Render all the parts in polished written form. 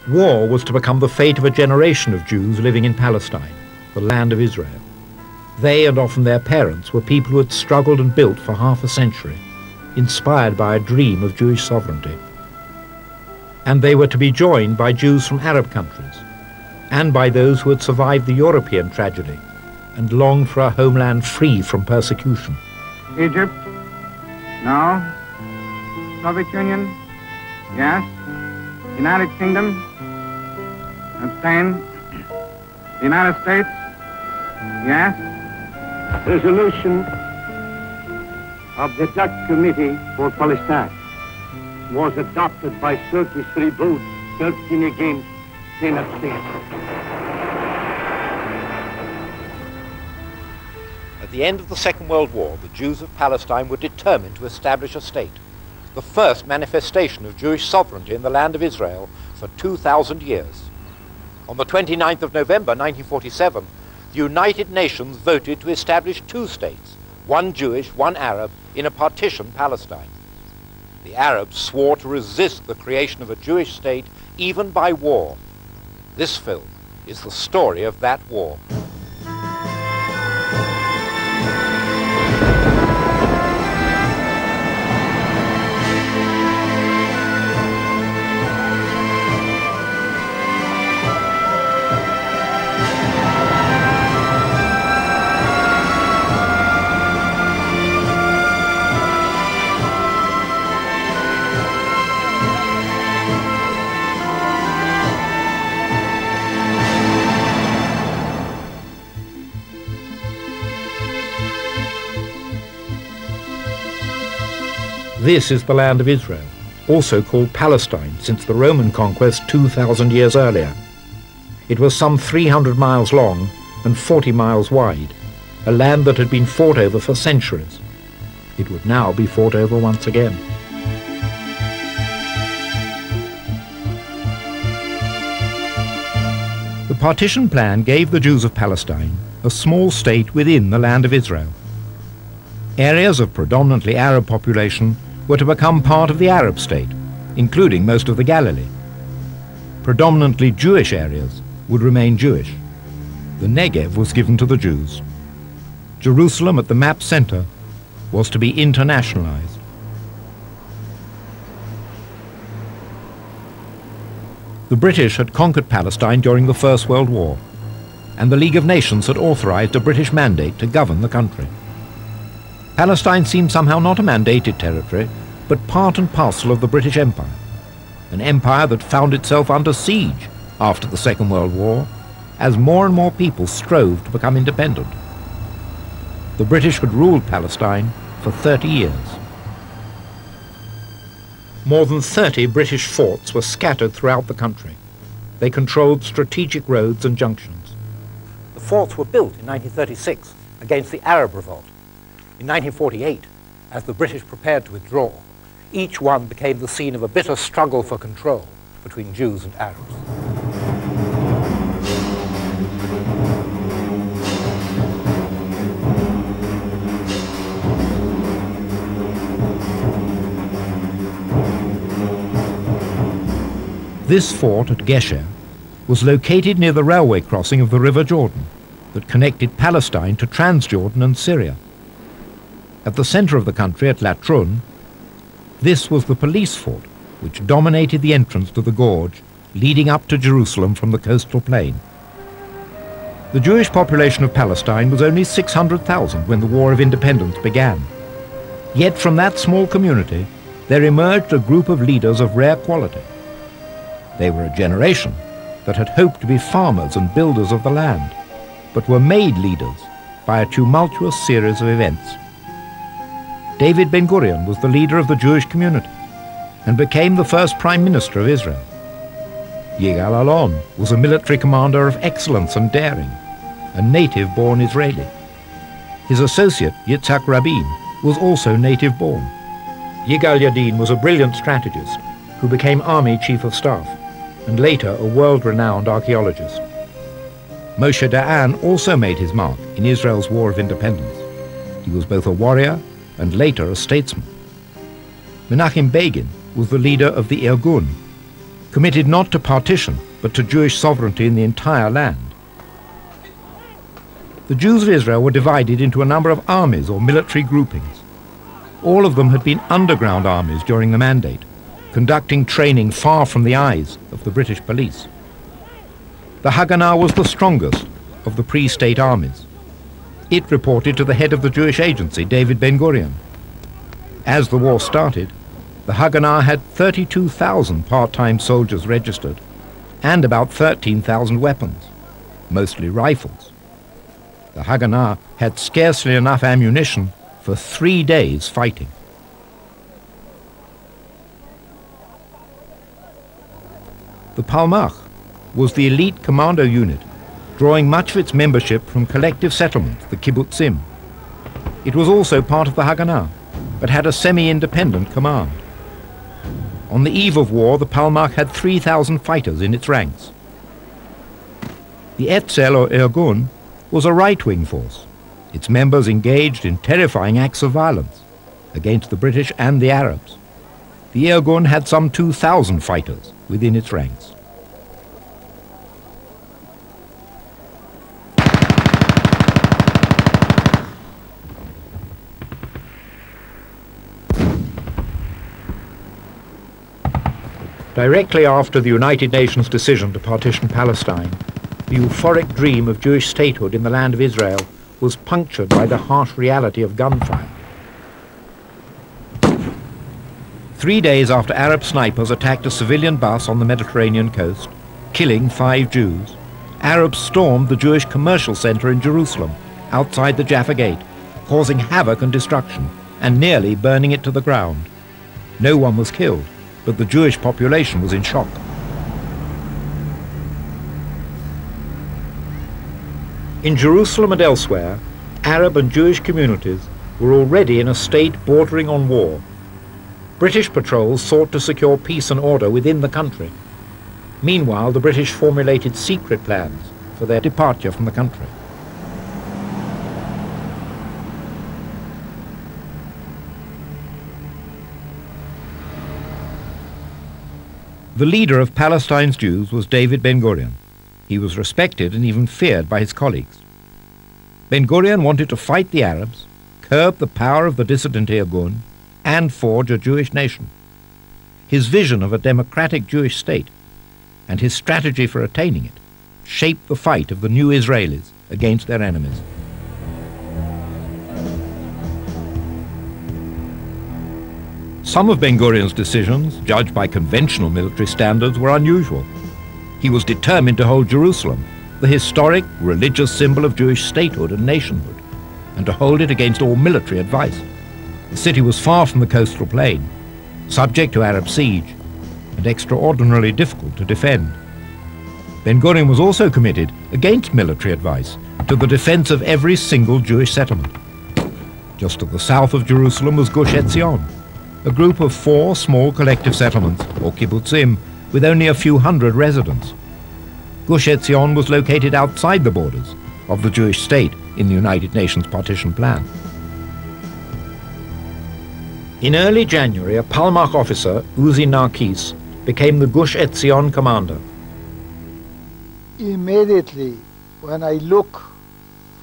War was to become the fate of a generation of Jews living in Palestine, the land of Israel. They, and often their parents, were people who had struggled and built for half a century, inspired by a dream of Jewish sovereignty. And they were to be joined by Jews from Arab countries, and by those who had survived the European tragedy and longed for a homeland free from persecution. Egypt? No. Soviet Union? Yes. United Kingdom? Abstain. The United States? Yes. Resolution of the Dutch Committee for Palestine was adopted by 33 votes, 13 against, 10 abstained. At the end of the Second World War, the Jews of Palestine were determined to establish a state, the first manifestation of Jewish sovereignty in the land of Israel for 2,000 years. On the 29th of November 1947, the United Nations voted to establish two states, one Jewish, one Arab, in a partitioned Palestine. The Arabs swore to resist the creation of a Jewish state even by war. This film is the story of that war. This is the land of Israel, also called Palestine since the Roman conquest 2,000 years earlier. It was some 300 miles long and 40 miles wide, a land that had been fought over for centuries. It would now be fought over once again. The partition plan gave the Jews of Palestine a small state within the land of Israel. Areas of predominantly Arab population were to become part of the Arab state, including most of the Galilee. Predominantly Jewish areas would remain Jewish. The Negev was given to the Jews. Jerusalem at the map's center was to be internationalized. The British had conquered Palestine during the First World War, and the League of Nations had authorized a British mandate to govern the country. Palestine seemed somehow not a mandated territory, but part and parcel of the British Empire, an empire that found itself under siege after the Second World War, as more and more people strove to become independent. The British had ruled Palestine for 30 years. More than 30 British forts were scattered throughout the country. They controlled strategic roads and junctions. The forts were built in 1936 against the Arab revolt. In 1948, as the British prepared to withdraw, each one became the scene of a bitter struggle for control between Jews and Arabs. This fort at Gesher was located near the railway crossing of the River Jordan that connected Palestine to Transjordan and Syria. At the center of the country, at Latrun, this was the police fort, which dominated the entrance to the gorge leading up to Jerusalem from the coastal plain. The Jewish population of Palestine was only 600,000 when the War of Independence began. Yet from that small community, there emerged a group of leaders of rare quality. They were a generation that had hoped to be farmers and builders of the land, but were made leaders by a tumultuous series of events. David Ben-Gurion was the leader of the Jewish community and became the first Prime Minister of Israel. Yigal Allon was a military commander of excellence and daring, a native-born Israeli. His associate, Yitzhak Rabin, was also native-born. Yigal Yadin was a brilliant strategist who became Army Chief of Staff and later a world-renowned archaeologist. Moshe Dayan also made his mark in Israel's War of Independence. He was both a warrior and later a statesman. Menachem Begin was the leader of the Irgun. committed not to partition, but to Jewish sovereignty in the entire land. The Jews of Israel were divided into a number of armies or military groupings. All of them had been underground armies during the Mandate, conducting training far from the eyes of the British police. The Haganah was the strongest of the pre-state armies. It reported to the head of the Jewish agency, David Ben-Gurion. As the war started, the Haganah had 32,000 part-time soldiers registered and about 13,000 weapons, mostly rifles. The Haganah had scarcely enough ammunition for 3 days fighting. The Palmach was the elite commando unit, drawing much of its membership from collective settlements, the kibbutzim. It was also part of the Haganah, but had a semi-independent command. On the eve of war, the Palmach had 3,000 fighters in its ranks. The Etzel or Irgun was a right-wing force, its members engaged in terrifying acts of violence against the British and the Arabs. The Irgun had some 2,000 fighters within its ranks. Directly after the United Nations decision to partition Palestine, the euphoric dream of Jewish statehood in the land of Israel was punctured by the harsh reality of gunfire. 3 days after Arab snipers attacked a civilian bus on the Mediterranean coast, killing 5 Jews, Arabs stormed the Jewish commercial center in Jerusalem, outside the Jaffa Gate, causing havoc and destruction, and nearly burning it to the ground. No one was killed, but the Jewish population was in shock. In Jerusalem and elsewhere, Arab and Jewish communities were already in a state bordering on war. British patrols sought to secure peace and order within the country. Meanwhile, the British formulated secret plans for their departure from the country. The leader of Palestine's Jews was David Ben-Gurion. He was respected and even feared by his colleagues. Ben-Gurion wanted to fight the Arabs, curb the power of the dissident Irgun, and forge a Jewish nation. His vision of a democratic Jewish state and his strategy for attaining it shaped the fight of the new Israelis against their enemies. Some of Ben-Gurion's decisions, judged by conventional military standards, were unusual. He was determined to hold Jerusalem, the historic religious symbol of Jewish statehood and nationhood, and to hold it against all military advice. The city was far from the coastal plain, subject to Arab siege, and extraordinarily difficult to defend. Ben-Gurion was also committed, against military advice, to the defense of every single Jewish settlement. Just to the south of Jerusalem was Gush Etzion, a group of 4 small collective settlements, or kibbutzim, with only a few hundred residents. Gush Etzion was located outside the borders of the Jewish state in the United Nations partition plan. In early January, a Palmach officer, Uzi Narkis, became the Gush Etzion commander. Immediately, when I look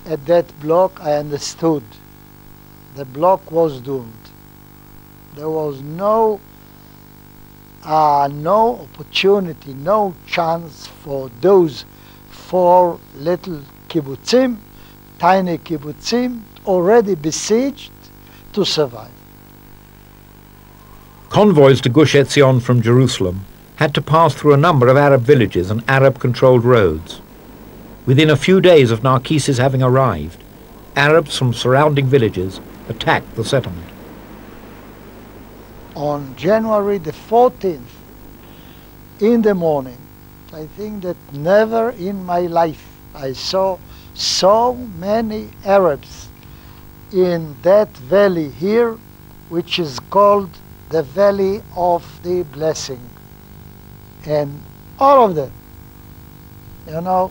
at that block, I understood the block was doomed. There was no opportunity, no chance for those 4 little kibbutzim, tiny kibbutzim, already besieged, to survive. Convoys to Gush Etzion from Jerusalem had to pass through a number of Arab villages and Arab-controlled roads. Within a few days of Narkis's having arrived, Arabs from surrounding villages attacked the settlement. On January the 14th, in the morning, I think that never in my life I saw so many Arabs in that valley here, which is called the Valley of the Blessing. And all of them,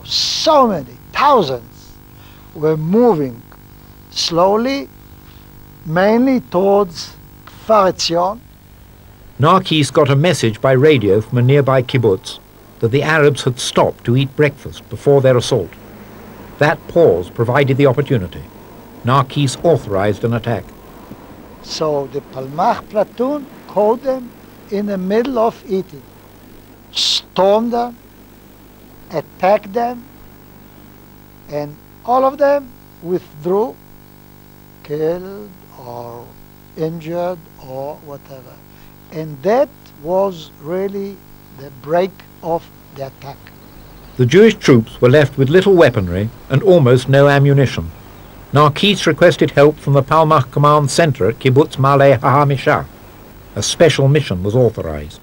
so many, thousands, were moving slowly, mainly towards Kfar Etzion, Narkis got a message by radio from a nearby kibbutz that the Arabs had stopped to eat breakfast before their assault. That pause provided the opportunity. Narkis authorized an attack. So the Palmach platoon caught them in the middle of eating, stormed them, attacked them, and all of them withdrew, killed or injured or whatever. And that was really the break of the attack. The Jewish troops were left with little weaponry and almost no ammunition. Narkis requested help from the Palmach Command Center at Kibbutz Ma'aleh HaHamisha. A special mission was authorized.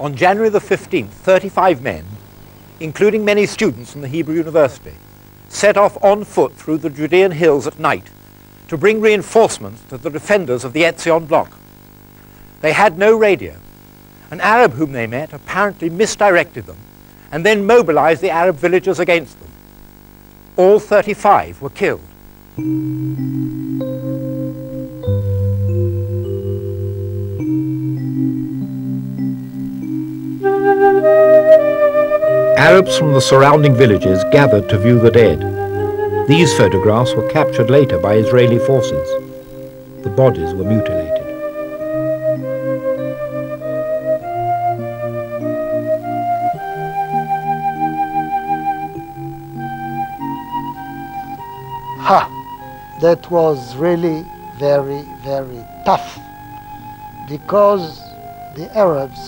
On January the 15th, 35 men, including many students from the Hebrew University, set off on foot through the Judean hills at night to bring reinforcements to the defenders of the Etzion block. They had no radio. An Arab whom they met apparently misdirected them and then mobilized the Arab villagers against them. All 35 were killed. Arabs from the surrounding villages gathered to view the dead. These photographs were captured later by Israeli forces. The bodies were mutilated. That was really very, very tough, because the Arabs,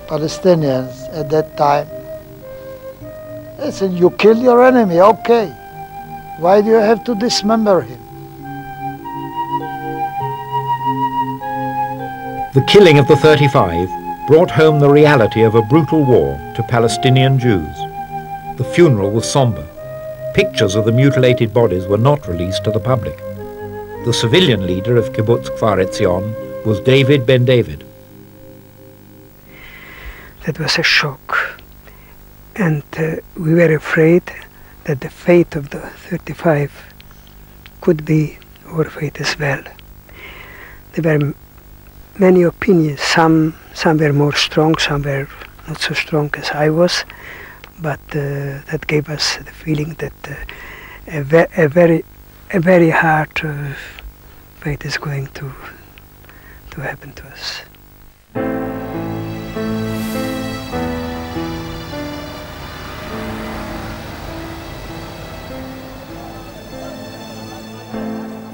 Palestinians at that time, they said, you kill your enemy, okay. Why do you have to dismember him? The killing of the 35 brought home the reality of a brutal war to Palestinian Jews. The funeral was somber. Pictures of the mutilated bodies were not released to the public. The civilian leader of Kibbutz Kfar Etzion was David Ben David. That was a shock, and we were afraid that the fate of the 35 could be our fate as well. There were many opinions. Some were more strong, some were not so strong as I was. But that gave us the feeling that a very hard fate is going to happen to us.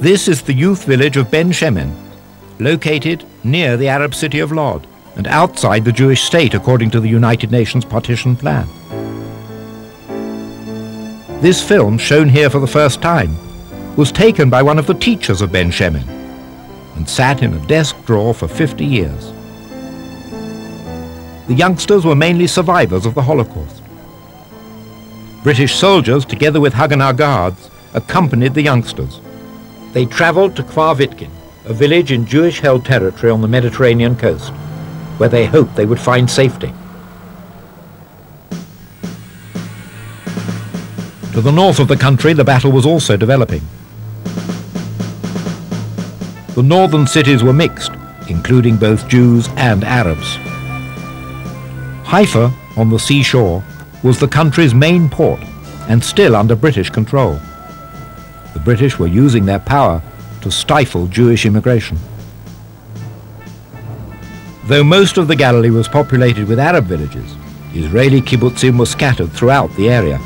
This is the youth village of Ben Shemen, located near the Arab city of Lod and outside the Jewish state according to the United Nations partition plan. This film, shown here for the first time, was taken by one of the teachers of Ben Shemen and sat in a desk drawer for 50 years. The youngsters were mainly survivors of the Holocaust. British soldiers, together with Haganah guards, accompanied the youngsters. They travelled to Kfar Vitkin, a village in Jewish-held territory on the Mediterranean coast, where they hoped they would find safety. To the north of the country, the battle was also developing. The northern cities were mixed, including both Jews and Arabs. Haifa, on the seashore, was the country's main port and still under British control. The British were using their power to stifle Jewish immigration. Though most of the Galilee was populated with Arab villages, Israeli kibbutzim were scattered throughout the area.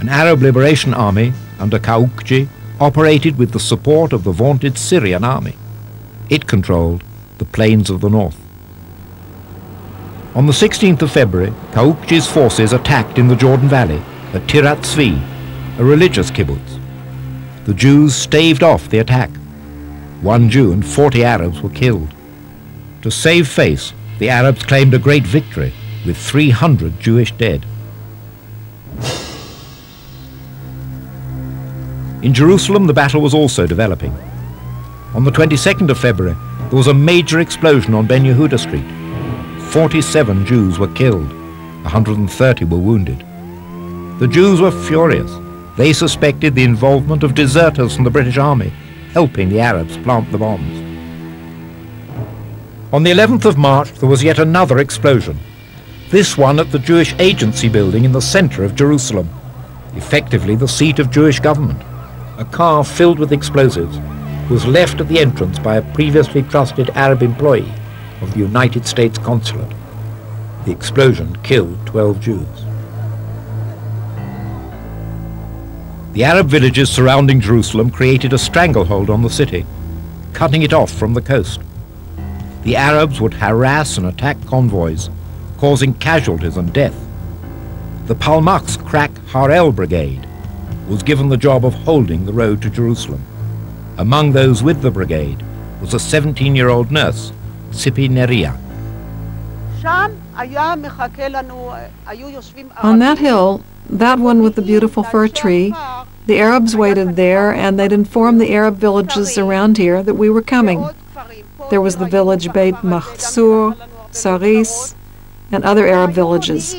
An Arab Liberation Army under Kaukji operated with the support of the vaunted Syrian army. It controlled the plains of the north. On the 16th of February, Kaukji's forces attacked in the Jordan Valley at Tirat Tzvi, a religious kibbutz. The Jews staved off the attack. 1 Jew and 40 Arabs were killed. To save face, the Arabs claimed a great victory with 300 Jewish dead. In Jerusalem, the battle was also developing. On the 22nd of February, there was a major explosion on Ben Yehuda Street. 47 Jews were killed, 130 were wounded. The Jews were furious. They suspected the involvement of deserters from the British Army, helping the Arabs plant the bombs. On the 11th of March, there was yet another explosion, this one at the Jewish Agency building in the centre of Jerusalem, effectively the seat of Jewish government. A car filled with explosives was left at the entrance by a previously trusted Arab employee of the United States Consulate. The explosion killed 12 Jews. The Arab villages surrounding Jerusalem created a stranglehold on the city, cutting it off from the coast. The Arabs would harass and attack convoys, causing casualties and death. The Palmach's crack Harel Brigade was given the job of holding the road to Jerusalem. Among those with the brigade was a 17-year-old nurse, Tzipi Neria. On that hill, that one with the beautiful fir tree, the Arabs waited there, and they'd informed the Arab villages around here that we were coming. There was the village Beit Mahsur, Saris, and other Arab villages.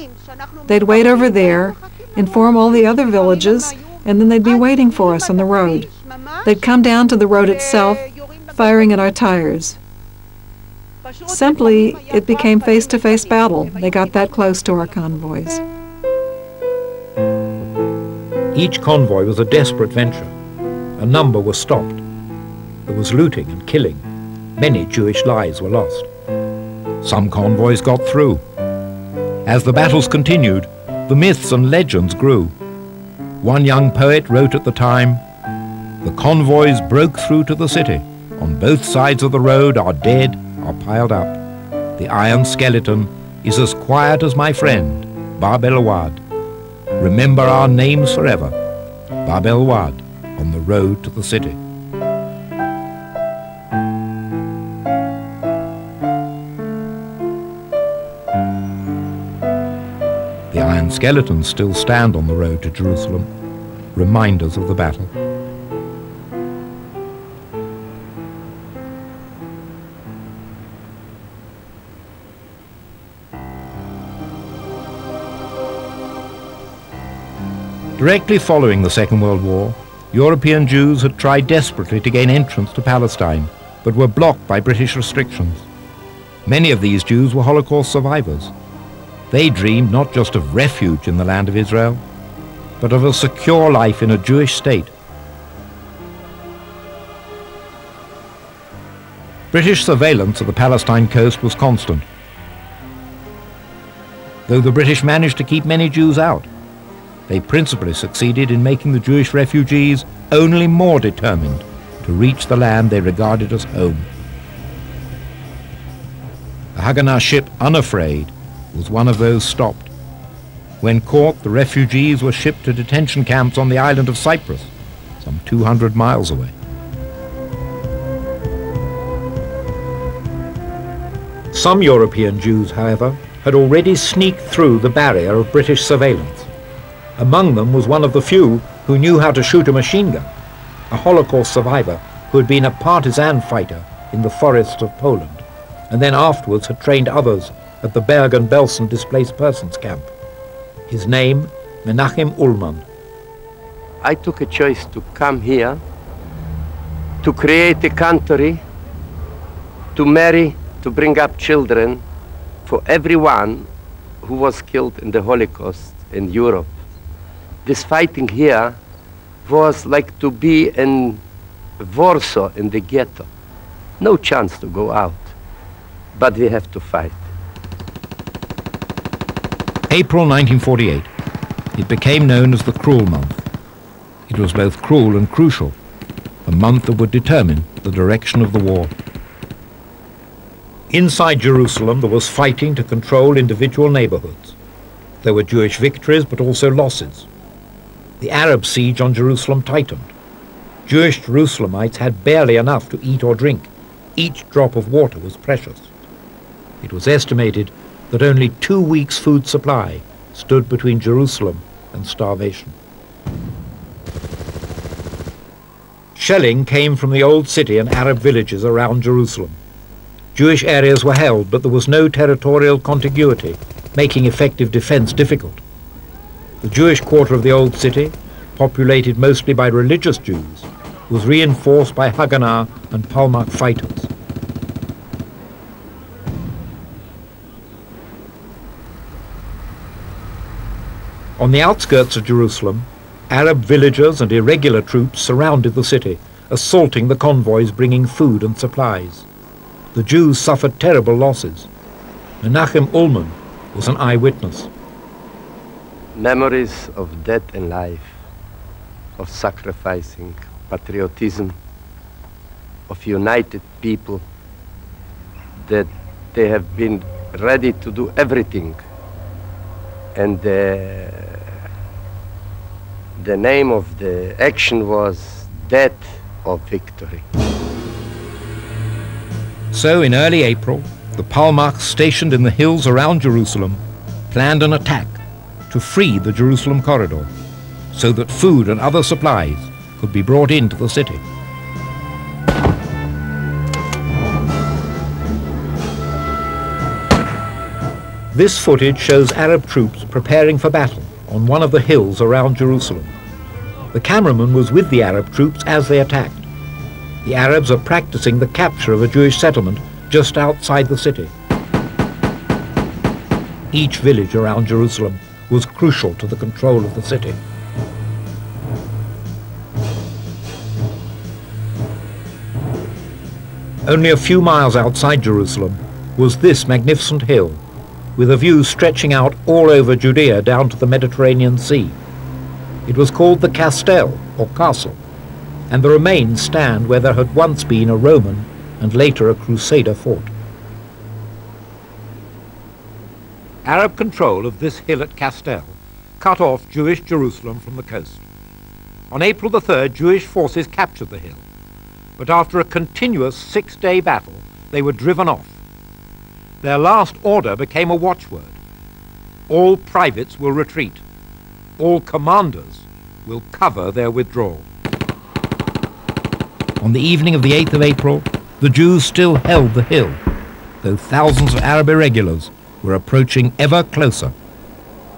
They'd wait over there, inform all the other villages, and then they'd be waiting for us on the road. They'd come down to the road itself, firing at our tires. Simply, it became face-to-face battle. They got that close to our convoys. Each convoy was a desperate venture. A number were stopped. There was looting and killing. Many Jewish lives were lost. Some convoys got through. As the battles continued, the myths and legends grew. One young poet wrote at the time, "The convoys broke through to the city. On both sides of the road our dead are piled up. The iron skeleton is as quiet as my friend, Bab el-Wad. Remember our names forever, Bab el-Wad, on the road to the city." The iron skeletons still stand on the road to Jerusalem, reminders of the battle. Directly following the Second World War, European Jews had tried desperately to gain entrance to Palestine, but were blocked by British restrictions. Many of these Jews were Holocaust survivors. They dreamed not just of refuge in the land of Israel, but of a secure life in a Jewish state. British surveillance of the Palestine coast was constant, though the British managed to keep many Jews out. They principally succeeded in making the Jewish refugees only more determined to reach the land they regarded as home. The Haganah ship Unafraid was one of those stopped. When caught, the refugees were shipped to detention camps on the island of Cyprus, some 200 miles away. Some European Jews, however, had already sneaked through the barrier of British surveillance. Among them was one of the few who knew how to shoot a machine gun, a Holocaust survivor who had been a partisan fighter in the forests of Poland, and then afterwards had trained others at the Bergen-Belsen displaced persons camp. His name, Menachem Ullmann. I took a choice to come here, to create a country, to marry, to bring up children for everyone who was killed in the Holocaust in Europe. This fighting here was like to be in Warsaw in the ghetto. No chance to go out, but we have to fight. April 1948. It became known as the Cruel Month. It was both cruel and crucial, a month that would determine the direction of the war. Inside Jerusalem, there was fighting to control individual neighborhoods. There were Jewish victories, but also losses. The Arab siege on Jerusalem tightened. Jewish Jerusalemites had barely enough to eat or drink. Each drop of water was precious. It was estimated that only 2 weeks' food supply stood between Jerusalem and starvation. Shelling came from the old city and Arab villages around Jerusalem. Jewish areas were held, but there was no territorial contiguity, making effective defense difficult. The Jewish quarter of the old city populated mostly by religious Jews, was reinforced by Haganah and Palmach fighters. On the outskirts of Jerusalem, Arab villagers and irregular troops surrounded the city, assaulting the convoys bringing food and supplies. The Jews suffered terrible losses. Menachem Ullman was an eyewitness. Memories of death and life, of sacrificing, patriotism, of united people, that they have been ready to do everything. And the name of the action was Death or Victory. So in early April, the Palmachs stationed in the hills around Jerusalem planned an attack to free the Jerusalem corridor so that food and other supplies could be brought into the city. This footage shows Arab troops preparing for battle on one of the hills around Jerusalem. The cameraman was with the Arab troops as they attacked. The Arabs are practicing the capture of a Jewish settlement just outside the city. Each village around Jerusalem was crucial to the control of the city. Only a few miles outside Jerusalem was this magnificent hill, with a view stretching out all over Judea down to the Mediterranean Sea. It was called the Castell, or Castle, and the remains stand where there had once been a Roman and later a Crusader fort. Arab control of this hill at Castell cut off Jewish Jerusalem from the coast. On April the 3rd, Jewish forces captured the hill, but after a continuous 6-day battle, they were driven off. Their last order became a watchword. All privates will retreat. All commanders will cover their withdrawal. On the evening of the 8th of April, the Jews still held the hill, though thousands of Arab irregulars were approaching ever closer.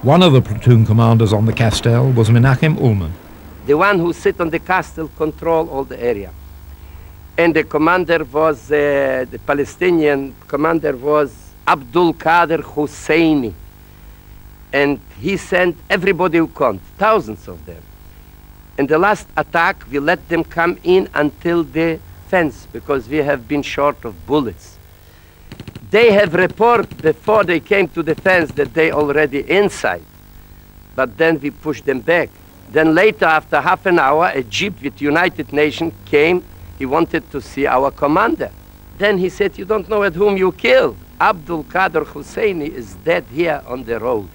One of the platoon commanders on the Castell was Menachem Ullman. The one who sit on the castle control all the area. And the commander was, the Palestinian commander was Abdul Qadir Husseini. And he sent everybody who could, thousands of them. In the last attack, we let them come in until the fence, because we have been short of bullets. They have reported before they came to the fence that they already inside. But then we pushed them back. Then later, after half an hour, a jeep with United Nations came. He wanted to see our commander. Then he said, "You don't know at whom you killed. Abdul Qadir Husseini is dead here on the road."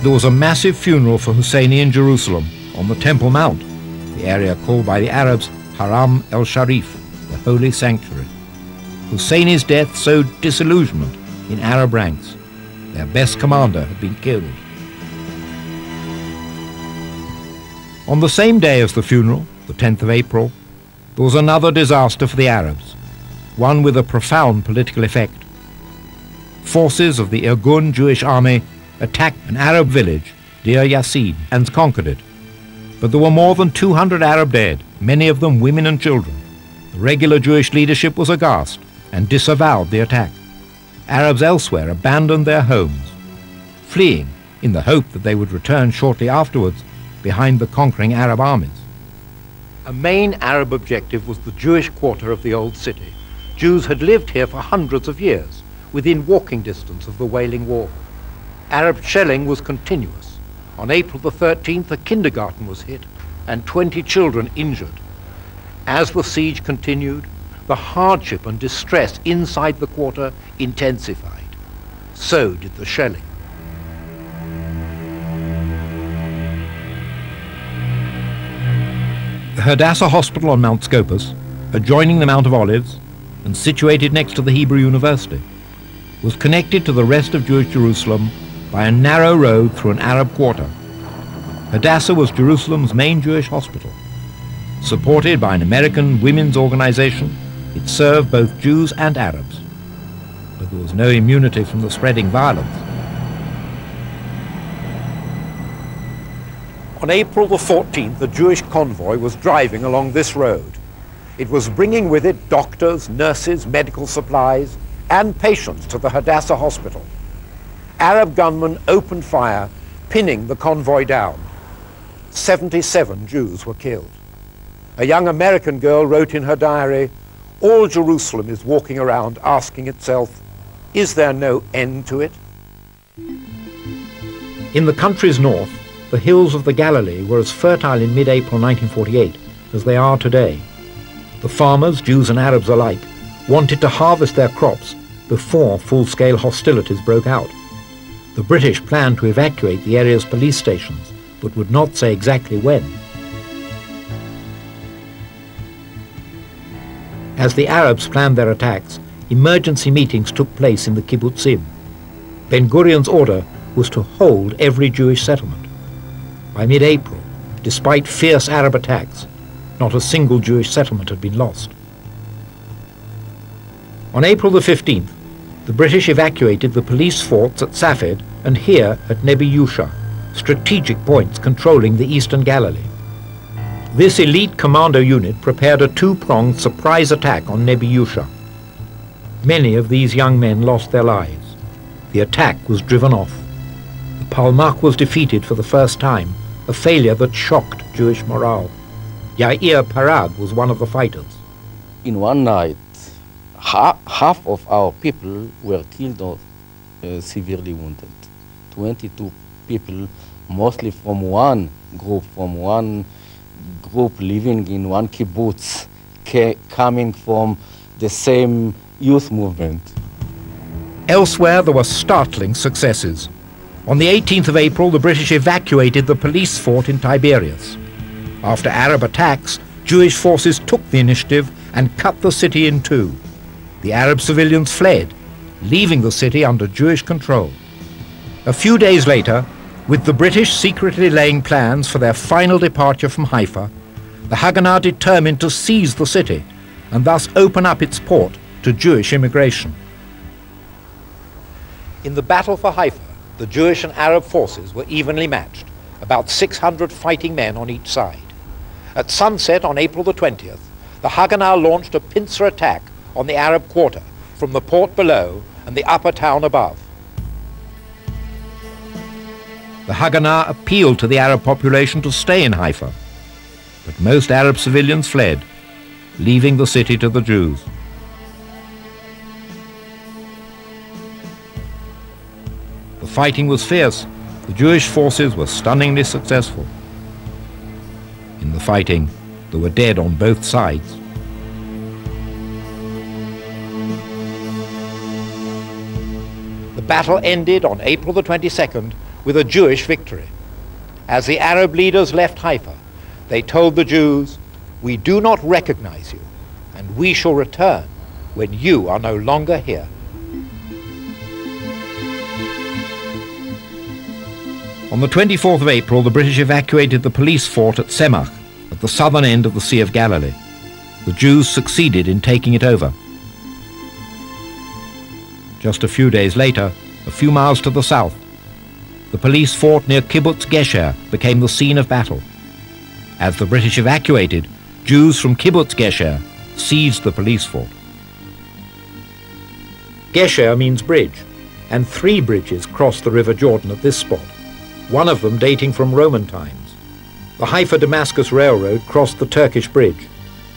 There was a massive funeral for Husseini in Jerusalem on the Temple Mount, the area called by the Arabs Haram el-Sharif, the holy sanctuary. Husseini's death sowed disillusionment in Arab ranks. Their best commander had been killed. On the same day as the funeral, the 10th of April, there was another disaster for the Arabs, one with a profound political effect. Forces of the Irgun Jewish army attacked an Arab village, Deir Yassin, and conquered it. But there were more than 200 Arab dead, many of them women and children. The regular Jewish leadership was aghast and disavowed the attack. Arabs elsewhere abandoned their homes, fleeing in the hope that they would return shortly afterwards behind the conquering Arab armies. A main Arab objective was the Jewish quarter of the old city. Jews had lived here for hundreds of years, within walking distance of the Wailing Wall. Arab shelling was continuous. On April the 13th, a kindergarten was hit and 20 children injured. As the siege continued, the hardship and distress inside the quarter intensified. So did the shelling. The Hadassah Hospital on Mount Scopus, adjoining the Mount of Olives and situated next to the Hebrew University, was connected to the rest of Jewish Jerusalem by a narrow road through an Arab quarter. Hadassah was Jerusalem's main Jewish hospital. Supported by an American women's organization, It served both Jews and Arabs, but there was no immunity from the spreading violence. On April the 14th, the Jewish convoy was driving along this road. It was bringing with it doctors, nurses, medical supplies, and patients to the Hadassah hospital. Arab gunmen opened fire, pinning the convoy down. 77 Jews were killed. A young American girl wrote in her diary, "All Jerusalem is walking around asking itself, is there no end to it?" In the country's north, the hills of the Galilee were as fertile in mid-April 1948 as they are today. The farmers, Jews and Arabs alike, wanted to harvest their crops before full-scale hostilities broke out. The British planned to evacuate the area's police stations, but would not say exactly when. As the Arabs planned their attacks, emergency meetings took place in the kibbutzim. Ben-Gurion's order was to hold every Jewish settlement. By mid-April, despite fierce Arab attacks, not a single Jewish settlement had been lost. On April the 15th, the British evacuated the police forts at Safed and here at Nebi Yusha, strategic points controlling the eastern Galilee. This elite commando unit prepared a two-pronged surprise attack on Nebi Yusha. Many of these young men lost their lives. The attack was driven off. The Palmach was defeated for the first time, a failure that shocked Jewish morale. Yair Parad was one of the fighters. In one night, half of our people were killed or severely wounded. 22 people, mostly from one group living in one kibbutz, coming from the same youth movement. Elsewhere, there were startling successes. On the 18th of April, the British evacuated the police fort in Tiberias. After Arab attacks, Jewish forces took the initiative and cut the city in two. The Arab civilians fled, leaving the city under Jewish control. A few days later, with the British secretly laying plans for their final departure from Haifa, the Haganah determined to seize the city and thus open up its port to Jewish immigration. In the battle for Haifa, the Jewish and Arab forces were evenly matched, about 600 fighting men on each side. At sunset on April the 20th, the Haganah launched a pincer attack on the Arab quarter from the port below and the upper town above. The Haganah appealed to the Arab population to stay in Haifa, but most Arab civilians fled, leaving the city to the Jews. The fighting was fierce. The Jewish forces were stunningly successful. In the fighting, there were dead on both sides. The battle ended on April the 22nd with a Jewish victory. As the Arab leaders left Haifa, they told the Jews, "We do not recognize you, and we shall return when you are no longer here." On the 24th of April, the British evacuated the police fort at Semach, at the southern end of the Sea of Galilee. The Jews succeeded in taking it over. Just a few days later, a few miles to the south, the police fort near Kibbutz Gesher became the scene of battle. As the British evacuated, Jews from Kibbutz Gesher seized the police fort. Gesher means bridge, and 3 bridges crossed the River Jordan at this spot, one of them dating from Roman times. The Haifa-Damascus Railroad crossed the Turkish bridge.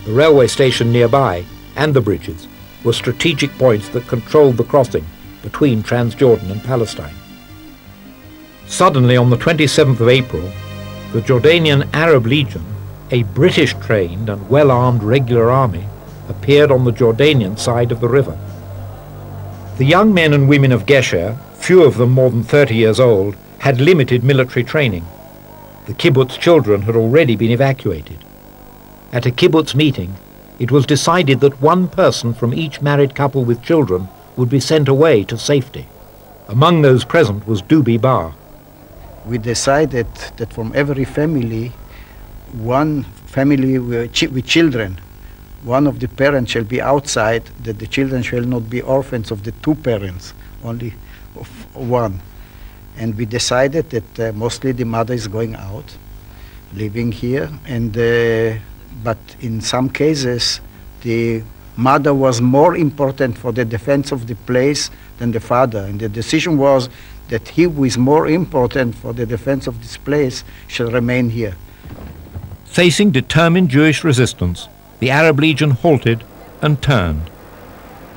The railway station nearby, and the bridges, were strategic points that controlled the crossing between Transjordan and Palestine. Suddenly, on the 27th of April, the Jordanian Arab Legion, a British-trained and well-armed regular army, appeared on the Jordanian side of the river. The young men and women of Gesher, few of them more than 30 years old, had limited military training. The kibbutz children had already been evacuated. At a kibbutz meeting, it was decided that one person from each married couple with children would be sent away to safety. Among those present was Dubi Bar. We decided that from every family, one family with children one of the parents shall be outside, that the children shall not be orphans of the two parents, only of one. And we decided that mostly the mother is going out, living here, and but in some cases the mother was more important for the defense of the place than the father, and the decision was that he who is more important for the defense of this place shall remain here. Facing determined Jewish resistance, the Arab Legion halted and turned.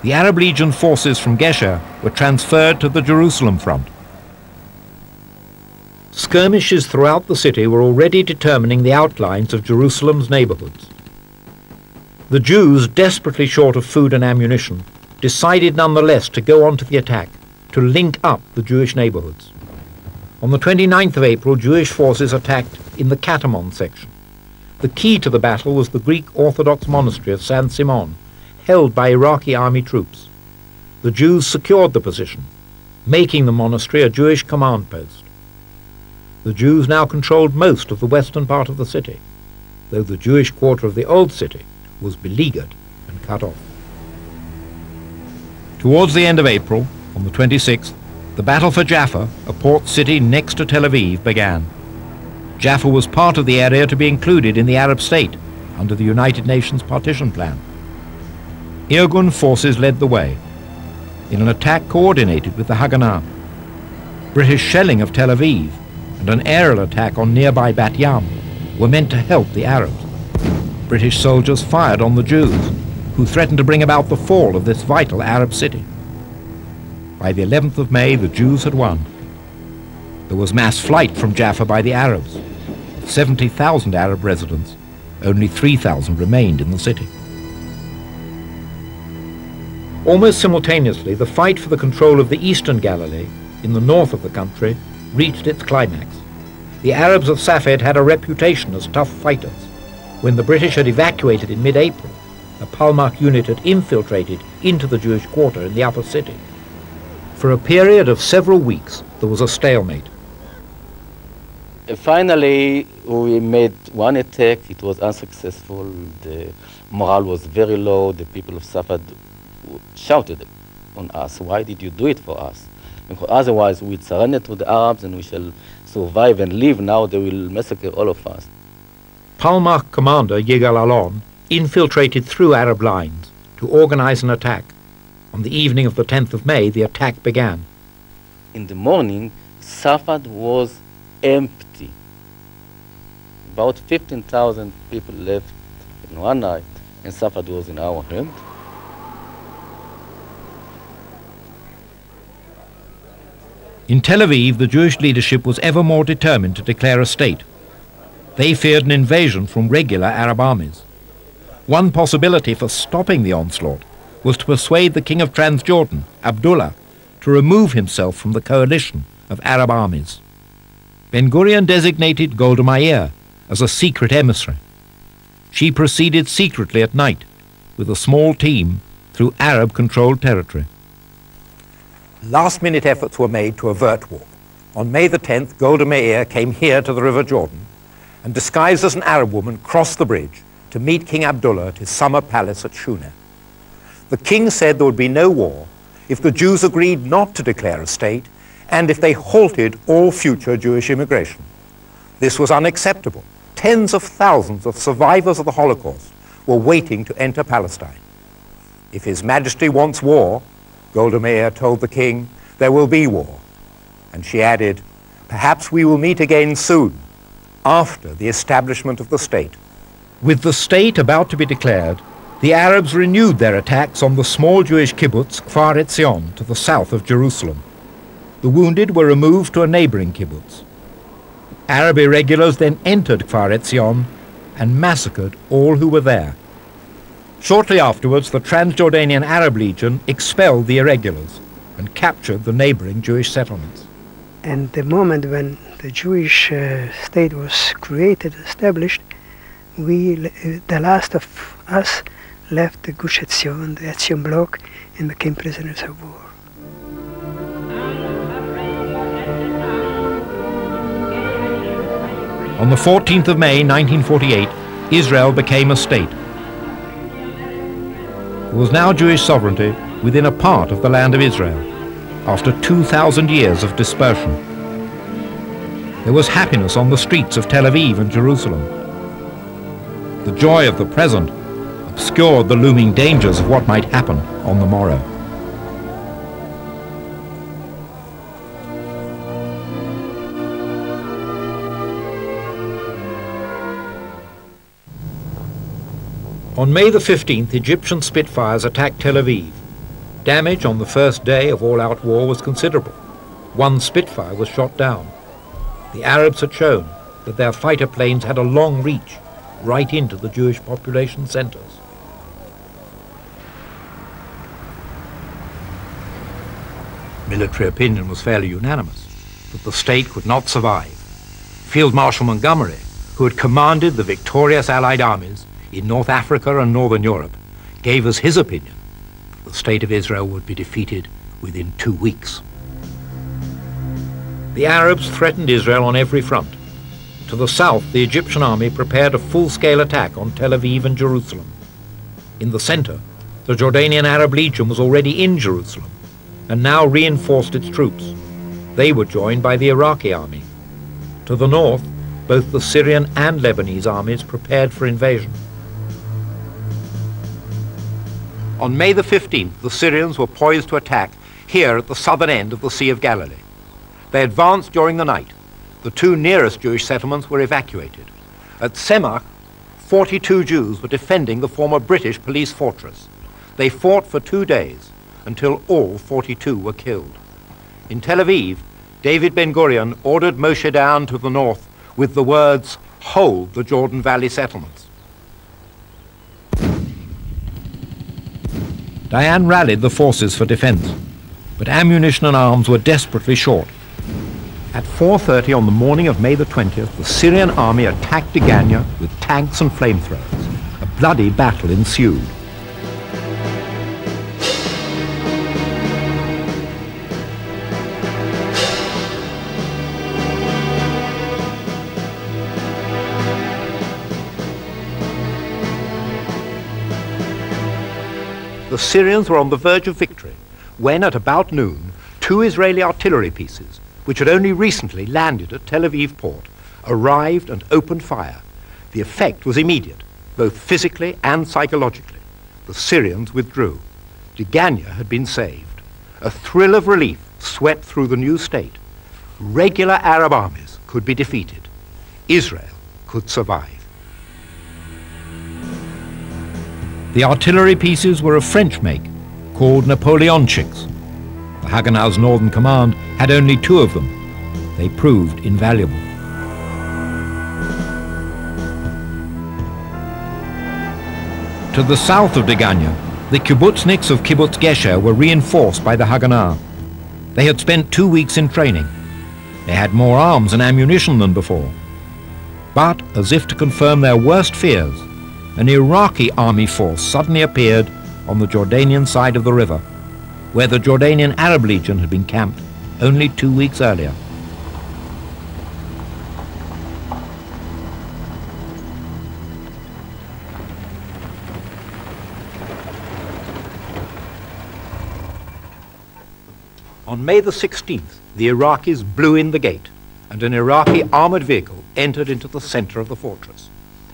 The Arab Legion forces from Gesher were transferred to the Jerusalem front. Skirmishes throughout the city were already determining the outlines of Jerusalem's neighborhoods. The Jews, desperately short of food and ammunition, decided nonetheless to go on to the attack, to link up the Jewish neighborhoods. On the 29th of April, Jewish forces attacked in the Katamon section. The key to the battle was the Greek Orthodox monastery of San Simon, held by Iraqi army troops. The Jews secured the position, making the monastery a Jewish command post. The Jews now controlled most of the western part of the city, though the Jewish quarter of the old city was beleaguered and cut off. Towards the end of April, on the 26th, the battle for Jaffa, a port city next to Tel Aviv, began. Jaffa was part of the area to be included in the Arab state under the United Nations partition plan. Irgun forces led the way in an attack coordinated with the Haganah. British shelling of Tel Aviv and an aerial attack on nearby Bat Yam were meant to help the Arabs. British soldiers fired on the Jews, who threatened to bring about the fall of this vital Arab city. By the 11th of May, the Jews had won. There was mass flight from Jaffa by the Arabs. 70,000 Arab residents, only 3,000 remained in the city. Almost simultaneously, the fight for the control of the eastern Galilee, in the north of the country, reached its climax. The Arabs of Safed had a reputation as tough fighters. When the British had evacuated in mid-April, a Palmach unit had infiltrated into the Jewish quarter in the upper city. For a period of several weeks, there was a stalemate. Finally, we made one attack. It was unsuccessful. The morale was very low. The people of Safed shouted on us, "Why did you do it for us? Because otherwise we'd surrender to the Arabs and we shall survive and live. Now they will massacre all of us." Palmach commander Yigal Alon infiltrated through Arab lines to organize an attack. On the evening of the 10th of May, the attack began. In the morning, Safed was empty. About 15,000 people left in one night, and Safed was in our hand. In Tel Aviv, the Jewish leadership was ever more determined to declare a state. They feared an invasion from regular Arab armies. One possibility for stopping the onslaught was to persuade the king of Transjordan, Abdullah, to remove himself from the coalition of Arab armies. Ben-Gurion designated Golda Meir as a secret emissary. She proceeded secretly at night with a small team through Arab-controlled territory. Last-minute efforts were made to avert war. On May the 10th, Golda Meir came here to the River Jordan and, disguised as an Arab woman, crossed the bridge to meet King Abdullah at his summer palace at Shuner. The king said there would be no war if the Jews agreed not to declare a state and if they halted all future Jewish immigration. This was unacceptable. Tens of thousands of survivors of the Holocaust were waiting to enter Palestine. If His Majesty wants war, Golda Meir told the king, there will be war. And she added, perhaps we will meet again soon, after the establishment of the state. With the state about to be declared, the Arabs renewed their attacks on the small Jewish kibbutz Kfar Etzion to the south of Jerusalem. The wounded were removed to a neighboring kibbutz. Arab irregulars then entered Kfar Etzion and massacred all who were there. Shortly afterwards, the Transjordanian Arab Legion expelled the irregulars and captured the neighboring Jewish settlements. And the moment when the Jewish state was created, established, the last of us left the Gush Etzion, the Etzion block, and became prisoners of war. On the 14th of May, 1948, Israel became a state. There was now Jewish sovereignty within a part of the land of Israel, after 2,000 years of dispersion. There was happiness on the streets of Tel Aviv and Jerusalem. The joy of the present obscured the looming dangers of what might happen on the morrow. On May the 15th, Egyptian Spitfires attacked Tel Aviv. Damage on the first day of all-out war was considerable. One Spitfire was shot down. The Arabs had shown that their fighter planes had a long reach right into the Jewish population centers. Military opinion was fairly unanimous that the state could not survive. Field Marshal Montgomery, who had commanded the victorious Allied armies in North Africa and Northern Europe, gave us his opinion that the state of Israel would be defeated within 2 weeks. The Arabs threatened Israel on every front. To the south, the Egyptian army prepared a full-scale attack on Tel Aviv and Jerusalem. In the center, the Jordanian Arab Legion was already in Jerusalem and now reinforced its troops. They were joined by the Iraqi army. To the north, both the Syrian and Lebanese armies prepared for invasion. On May the 15th, the Syrians were poised to attack here at the southern end of the Sea of Galilee. They advanced during the night. The two nearest Jewish settlements were evacuated. At Semach, 42 Jews were defending the former British police fortress. They fought for 2 days until all 42 were killed. In Tel Aviv, David Ben-Gurion ordered Moshe Dayan to the north with the words, "Hold the Jordan Valley settlements." Dayan rallied the forces for defense, but ammunition and arms were desperately short. At 4:30 on the morning of May the 20th, the Syrian army attacked Degania with tanks and flamethrowers. A bloody battle ensued. The Syrians were on the verge of victory when, at about noon, 2 Israeli artillery pieces, which had only recently landed at Tel Aviv port, arrived and opened fire. The effect was immediate, both physically and psychologically. The Syrians withdrew. Degania had been saved. A thrill of relief swept through the new state. Regular Arab armies could be defeated. Israel could survive. The artillery pieces were of French make, called Napoleonchiks. The Haganah's northern command had only 2 of them. They proved invaluable. To the south of Degania, the kibbutzniks of Kibbutz Gesher were reinforced by the Haganah. They had spent 2 weeks in training. They had more arms and ammunition than before. But, as if to confirm their worst fears, an Iraqi army force suddenly appeared on the Jordanian side of the river, where the Jordanian Arab Legion had been camped only 2 weeks earlier. On May the 16th, the Iraqis blew in the gate, and an Iraqi armored vehicle entered into the center of the fortress.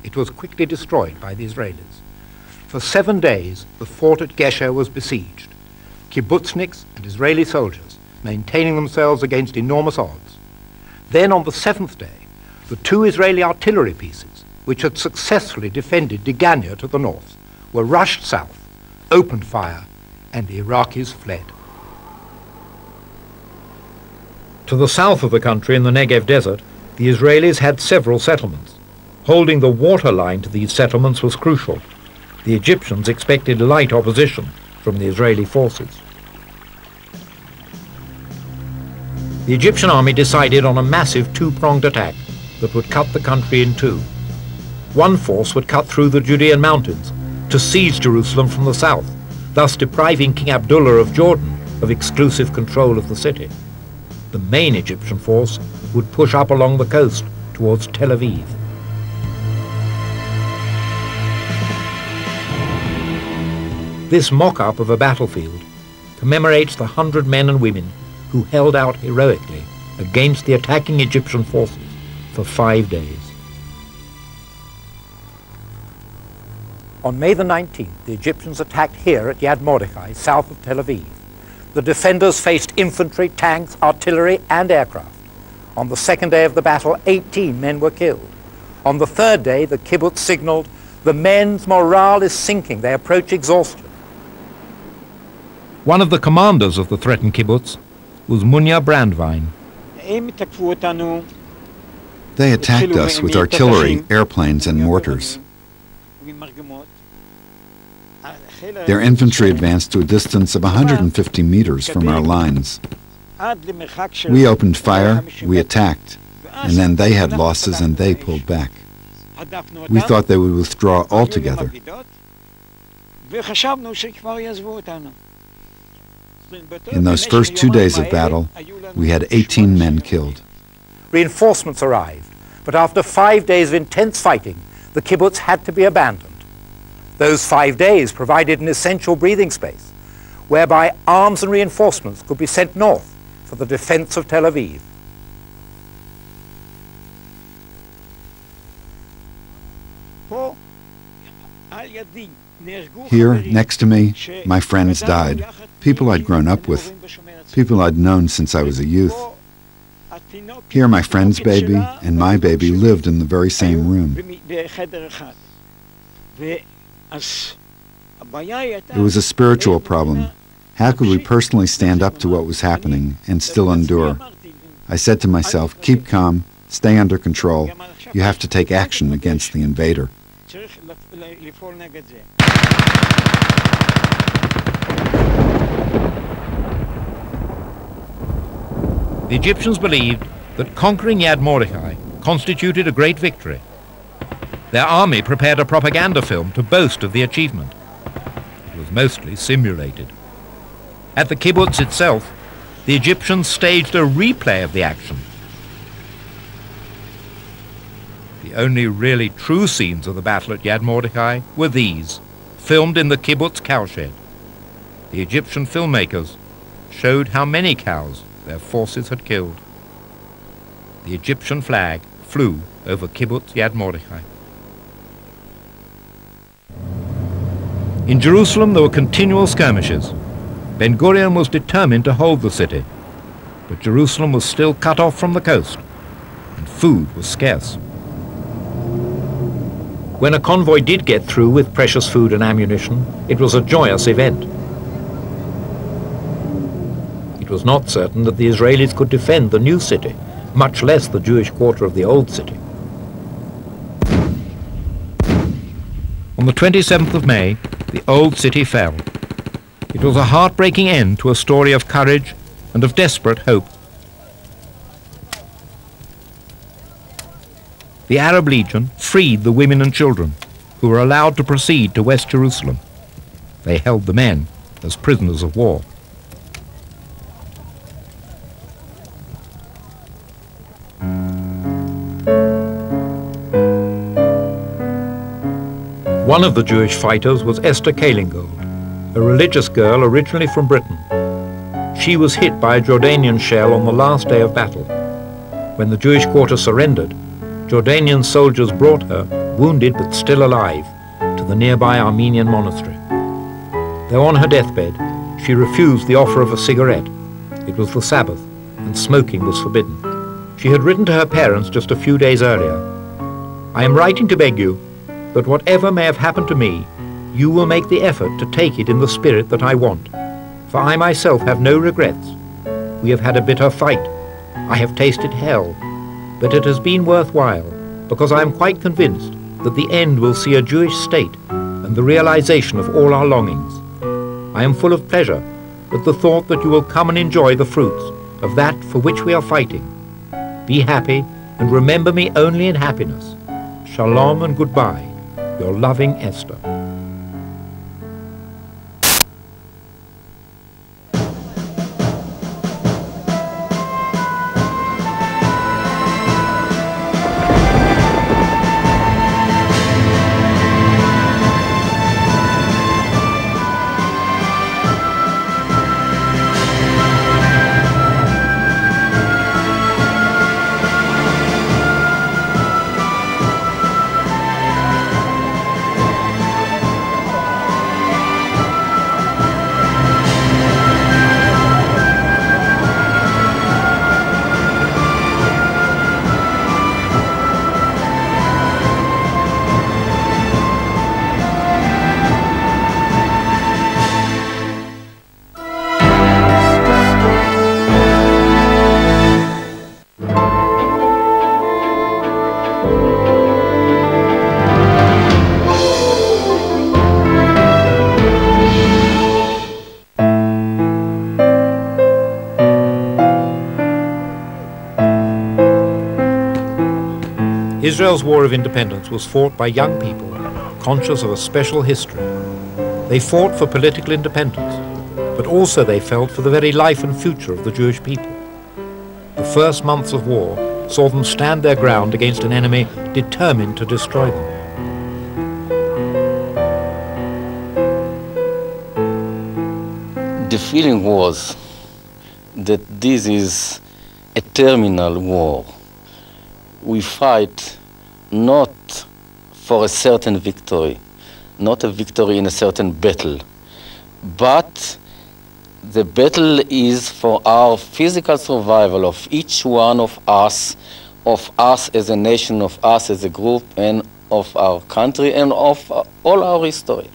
It was quickly destroyed by the Israelis. For 7 days, the fort at Gesher was besieged. Kibbutzniks and Israeli soldiers maintaining themselves against enormous odds. Then on the 7th day, the 2 Israeli artillery pieces, which had successfully defended Degania to the north, were rushed south, opened fire, and the Iraqis fled. To the south of the country in the Negev desert, the Israelis had several settlements. Holding the water line to these settlements was crucial. The Egyptians expected light opposition from the Israeli forces. The Egyptian army decided on a massive 2-pronged attack that would cut the country in 2. One force would cut through the Judean mountains to seize Jerusalem from the south, thus depriving King Abdullah of Jordan of exclusive control of the city. The main Egyptian force would push up along the coast towards Tel Aviv. This mock-up of a battlefield commemorates the 100 men and women who held out heroically against the attacking Egyptian forces for 5 days. On May the 19th, the Egyptians attacked here at Yad Mordechai, south of Tel Aviv. The defenders faced infantry, tanks, artillery, and aircraft. On the second day of the battle, 18 men were killed. On the third day, the kibbutz signaled, "The men's morale is sinking, they approach exhaustion." One of the commanders of the threatened kibbutz was Munya Brandwein. They attacked us with artillery, airplanes, and mortars. Their infantry advanced to a distance of 150 meters from our lines. We opened fire, we attacked, and then they had losses and they pulled back. We thought they would withdraw altogether. In those first 2 days of battle, we had 18 men killed. Reinforcements arrived, but after 5 days of intense fighting, the kibbutz had to be abandoned. Those 5 days provided an essential breathing space, whereby arms and reinforcements could be sent north for the defense of Tel Aviv. Here, next to me, my friends died. People I'd grown up with, people I'd known since I was a youth. Here, my friend's baby and my baby lived in the very same room. It was a spiritual problem. How could we personally stand up to what was happening and still endure? I said to myself, keep calm, stay under control. You have to take action against the invader. The Egyptians believed that conquering Yad Mordechai constituted a great victory. Their army prepared a propaganda film to boast of the achievement. It was mostly simulated. At the kibbutz itself, the Egyptians staged a replay of the action. The only really true scenes of the battle at Yad Mordechai were these, filmed in the kibbutz cowshed. The Egyptian filmmakers showed how many cows their forces had killed. The Egyptian flag flew over kibbutz Yad Mordechai. In Jerusalem there were continual skirmishes. Ben-Gurion was determined to hold the city, but Jerusalem was still cut off from the coast, and food was scarce. When a convoy did get through with precious food and ammunition, it was a joyous event. It was not certain that the Israelis could defend the new city, much less the Jewish quarter of the old city. On the 27th of May, the old city fell. It was a heartbreaking end to a story of courage and of desperate hope. The Arab Legion freed the women and children, who were allowed to proceed to West Jerusalem. They held the men as prisoners of war. One of the Jewish fighters was Esther Kalingold, a religious girl originally from Britain. She was hit by a Jordanian shell on the last day of battle. When the Jewish quarter surrendered, Jordanian soldiers brought her, wounded but still alive, to the nearby Armenian monastery. Though on her deathbed, she refused the offer of a cigarette. It was the Sabbath, and smoking was forbidden. She had written to her parents just a few days earlier, "I am writing to beg you that whatever may have happened to me, you will make the effort to take it in the spirit that I want. For I myself have no regrets. We have had a bitter fight. I have tasted hell. But it has been worthwhile, because I am quite convinced that the end will see a Jewish state and the realization of all our longings. I am full of pleasure at the thought that you will come and enjoy the fruits of that for which we are fighting. Be happy and remember me only in happiness. Shalom and goodbye. Your loving Esther." Israel's War of Independence was fought by young people conscious of a special history. They fought for political independence, but also they felt for the very life and future of the Jewish people. The first months of war saw them stand their ground against an enemy determined to destroy them. The feeling was that this is a terminal war. We fight not for a certain victory, not a victory in a certain battle, but the battle is for our physical survival of each one of us as a nation, of us as a group, and of our country, and of all our history.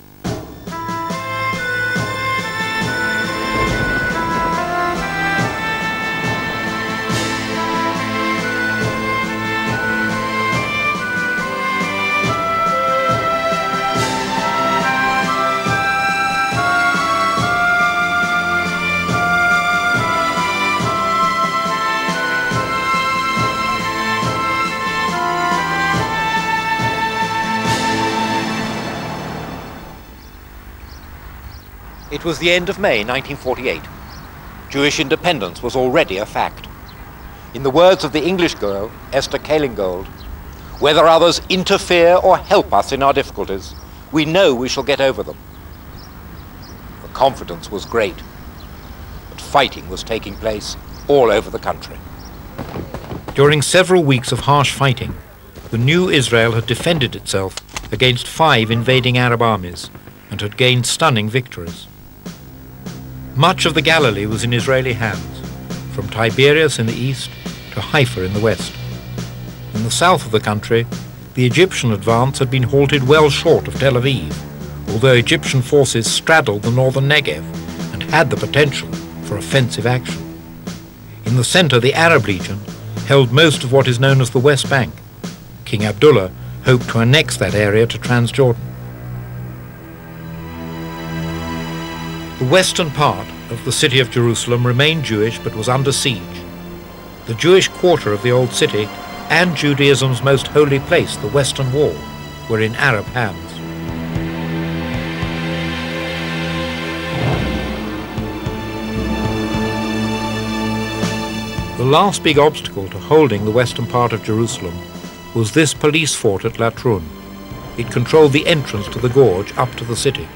It was the end of May 1948. Jewish independence was already a fact. In the words of the English girl, Esther Kalingold, whether others interfere or help us in our difficulties, we know we shall get over them. The confidence was great, but fighting was taking place all over the country. During several weeks of harsh fighting, the new Israel had defended itself against 5 invading Arab armies and had gained stunning victories. Much of the Galilee was in Israeli hands, from Tiberias in the east to Haifa in the west. In the south of the country, the Egyptian advance had been halted well short of Tel Aviv, although Egyptian forces straddled the northern Negev and had the potential for offensive action. In the center, the Arab Legion held most of what is known as the West Bank. King Abdullah hoped to annex that area to Transjordan. The western part of the city of Jerusalem remained Jewish but was under siege. The Jewish quarter of the Old City and Judaism's most holy place, the Western Wall, were in Arab hands. The last big obstacle to holding the western part of Jerusalem was this police fort at Latrun. It controlled the entrance to the gorge up to the city.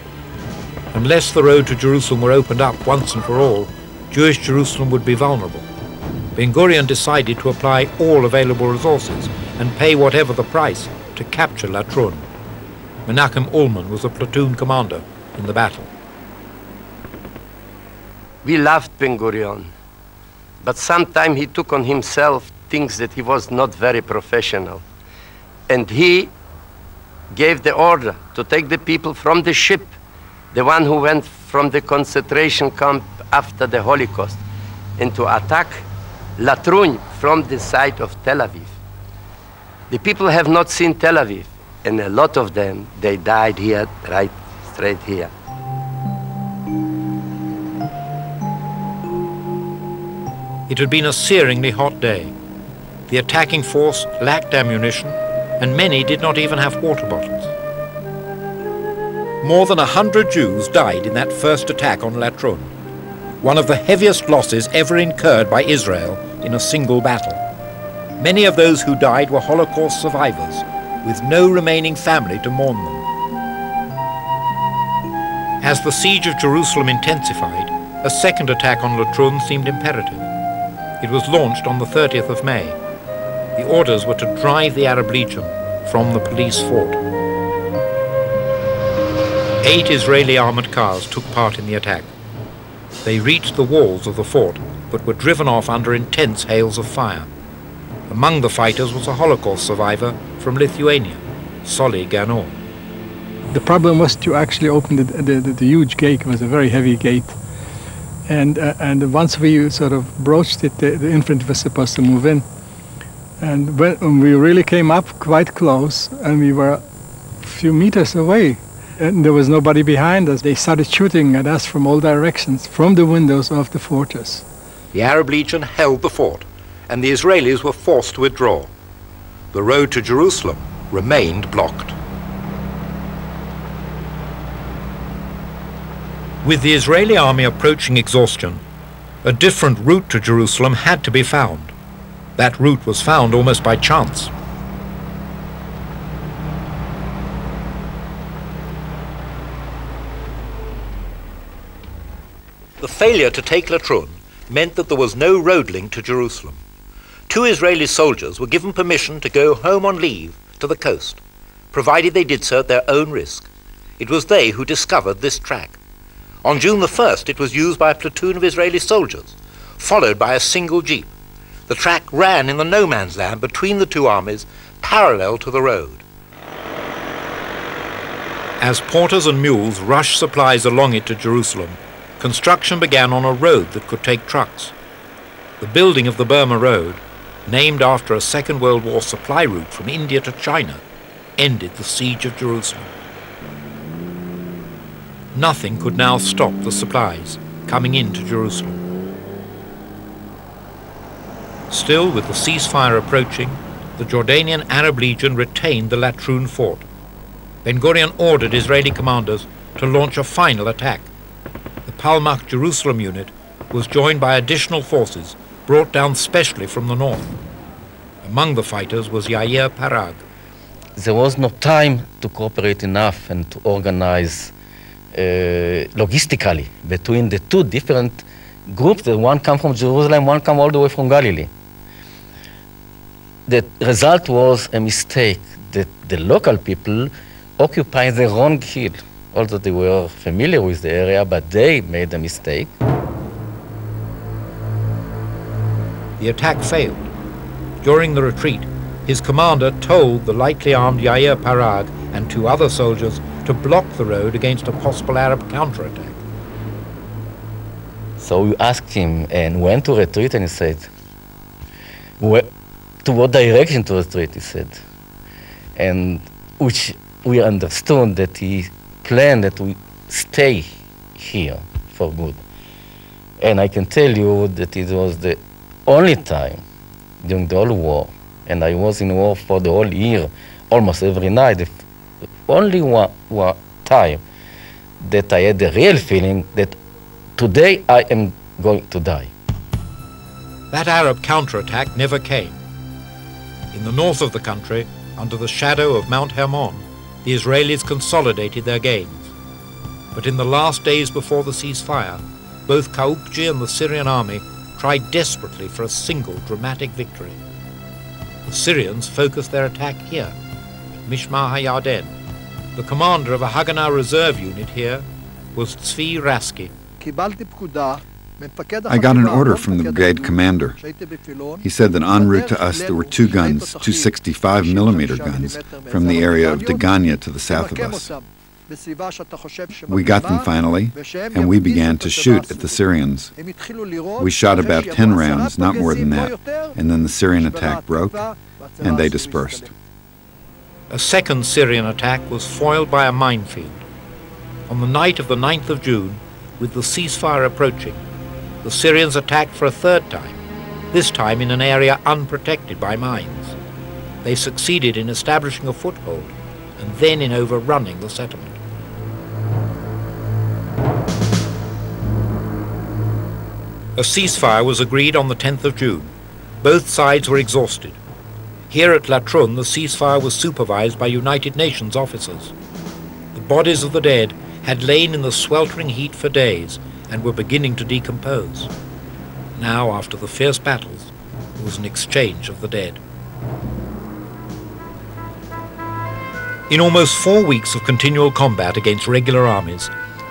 Unless the road to Jerusalem were opened up once and for all, Jewish Jerusalem would be vulnerable. Ben-Gurion decided to apply all available resources and pay whatever the price to capture Latrun. Menachem Ullman was a platoon commander in the battle. We loved Ben-Gurion, but sometimes he took on himself things that he was not very professional. And he gave the order to take the people from the ship, the one who went from the concentration camp after the Holocaust, and to attack Latrun from the side of Tel Aviv. The people have not seen Tel Aviv, and a lot of them, they died here, right straight here. It had been a searingly hot day. The attacking force lacked ammunition, and many did not even have water bottles. More than 100 Jews died in that first attack on Latrun, one of the heaviest losses ever incurred by Israel in a single battle. Many of those who died were Holocaust survivors, with no remaining family to mourn them. As the siege of Jerusalem intensified, a second attack on Latrun seemed imperative. It was launched on the 30th of May. The orders were to drive the Arab Legion from the police fort. 8 Israeli armored cars took part in the attack. They reached the walls of the fort, but were driven off under intense hails of fire. Among the fighters was a Holocaust survivor from Lithuania, Soli Gano. The problem was to actually open the huge gate. It was a very heavy gate. And once we sort of broached it, the infantry was supposed to move in. And when we really came up quite close, and we were a few meters away, and there was nobody behind us, they started shooting at us from all directions, from the windows of the fortress. The Arab Legion held the fort, and the Israelis were forced to withdraw. the road to Jerusalem remained blocked. With the Israeli army approaching exhaustion, a different route to Jerusalem had to be found. That route was found almost by chance. The failure to take Latrun meant that there was no road link to Jerusalem. 2 Israeli soldiers were given permission to go home on leave to the coast, provided they did so at their own risk. It was they who discovered this track. On June the 1st, it was used by a platoon of Israeli soldiers, followed by a single jeep. The track ran in the no man's land between the 2 armies, parallel to the road. As porters and mules rushed supplies along it to Jerusalem, construction began on a road that could take trucks. The building of the Burma Road, named after a Second World War supply route from India to China, ended the siege of Jerusalem. Nothing could now stop the supplies coming into Jerusalem. Still, with the ceasefire approaching, the Jordanian Arab Legion retained the Latrun fort. Ben-Gurion ordered Israeli commanders to launch a final attack. The Palmach Jerusalem unit was joined by additional forces brought down specially from the north. Among the fighters was Yair Parag. There was no time to cooperate enough and to organize logistically between the 2 different groups. The one come from Jerusalem, one come all the way from Galilee. The result was a mistake that the local people occupied the wrong hill, although they were familiar with the area, but they made a mistake. The attack failed. During the retreat, his commander told the lightly armed Yair Parag and 2 other soldiers to block the road against a possible Arab counterattack. So we asked him and when to retreat, and he said, to what direction to retreat, he said. And which we understood that he planned that we stay here for good. And I can tell you that it was the only time during the whole war, and I was in war for the whole year, almost every night, the only one time that I had the real feeling that today I am going to die. That Arab counterattack never came. In the north of the country, under the shadow of Mount Hermon, the Israelis consolidated their gains. But in the last days before the ceasefire, both Kaukji and the Syrian army tried desperately for a single dramatic victory. The Syrians focused their attack here, at Mishmar HaYarden. The commander of a Haganah reserve unit here was Tzvi Raski. I got an order from the brigade commander. He said that en route to us there were 2 guns, 2 65mm guns, from the area of Degania to the south of us. We got them finally, and we began to shoot at the Syrians. We shot about 10 rounds, not more than that, and then the Syrian attack broke, and they dispersed. A second Syrian attack was foiled by a minefield. On the night of the 9th of June, with the ceasefire approaching, the Syrians attacked for a 3rd time, this time in an area unprotected by mines. They succeeded in establishing a foothold and then in overrunning the settlement. A ceasefire was agreed on the 10th of June. Both sides were exhausted. Here at Latrun, the ceasefire was supervised by United Nations officers. The bodies of the dead had lain in the sweltering heat for days and were beginning to decompose. Now, after the fierce battles, there was an exchange of the dead. In almost 4 weeks of continual combat against regular armies,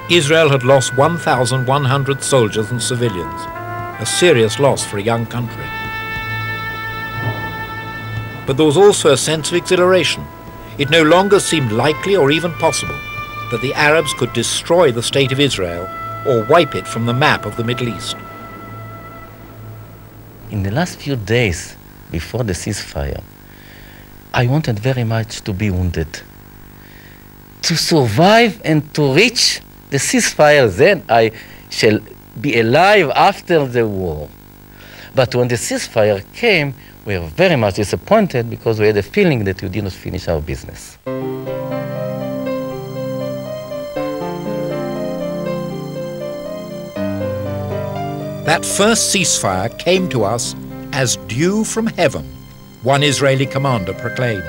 Israel had lost 1,100 soldiers and civilians, a serious loss for a young country. But there was also a sense of exhilaration. It no longer seemed likely or even possible that the Arabs could destroy the state of Israel or wipe it from the map of the Middle East. In the last few days before the ceasefire, I wanted very much to be wounded. To survive and to reach the ceasefire, then I shall be alive after the war. But when the ceasefire came, We were very much disappointed because we had a feeling that we did not finish our business. That first ceasefire came to us as dew from heaven, one Israeli commander proclaimed.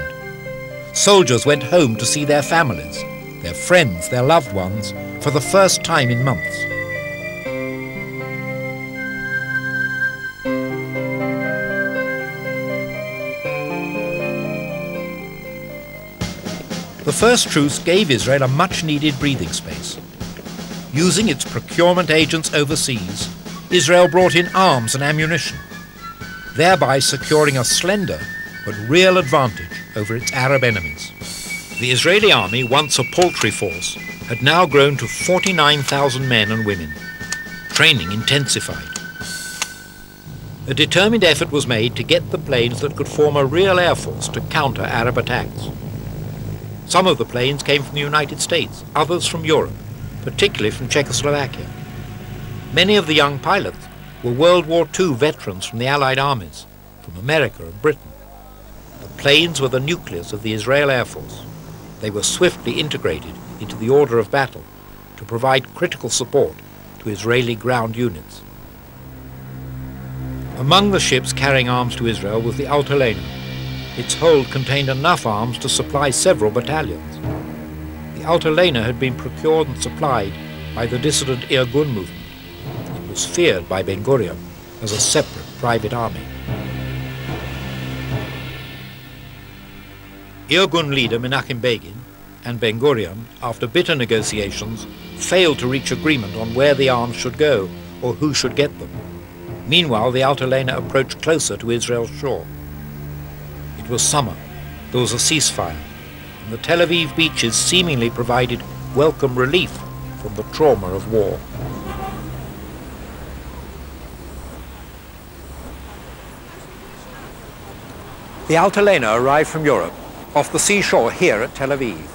Soldiers went home to see their families, their friends, their loved ones, for the first time in months. The first truce gave Israel a much-needed breathing space. Using its procurement agents overseas, Israel brought in arms and ammunition, thereby securing a slender but real advantage over its Arab enemies. The Israeli army, once a paltry force, had now grown to 49,000 men and women. Training intensified. A determined effort was made to get the planes that could form a real air force to counter Arab attacks. Some of the planes came from the United States, others from Europe, particularly from Czechoslovakia. Many of the young pilots were World War II veterans from the Allied armies, from America and Britain. The planes were the nucleus of the Israel Air Force. They were swiftly integrated into the order of battle to provide critical support to Israeli ground units. Among the ships carrying arms to Israel was the Altalena. Its hold contained enough arms to supply several battalions. The Altalena had been procured and supplied by the dissident Irgun movement. It was feared by Ben Gurion as a separate private army. Irgun leader Menachem Begin and Ben Gurion, after bitter negotiations, failed to reach agreement on where the arms should go or who should get them. Meanwhile, the Altalena approached closer to Israel's shore. It was summer. There was a ceasefire, and the Tel Aviv beaches seemingly provided welcome relief from the trauma of war. The Altalena arrived from Europe, off the seashore here at Tel Aviv.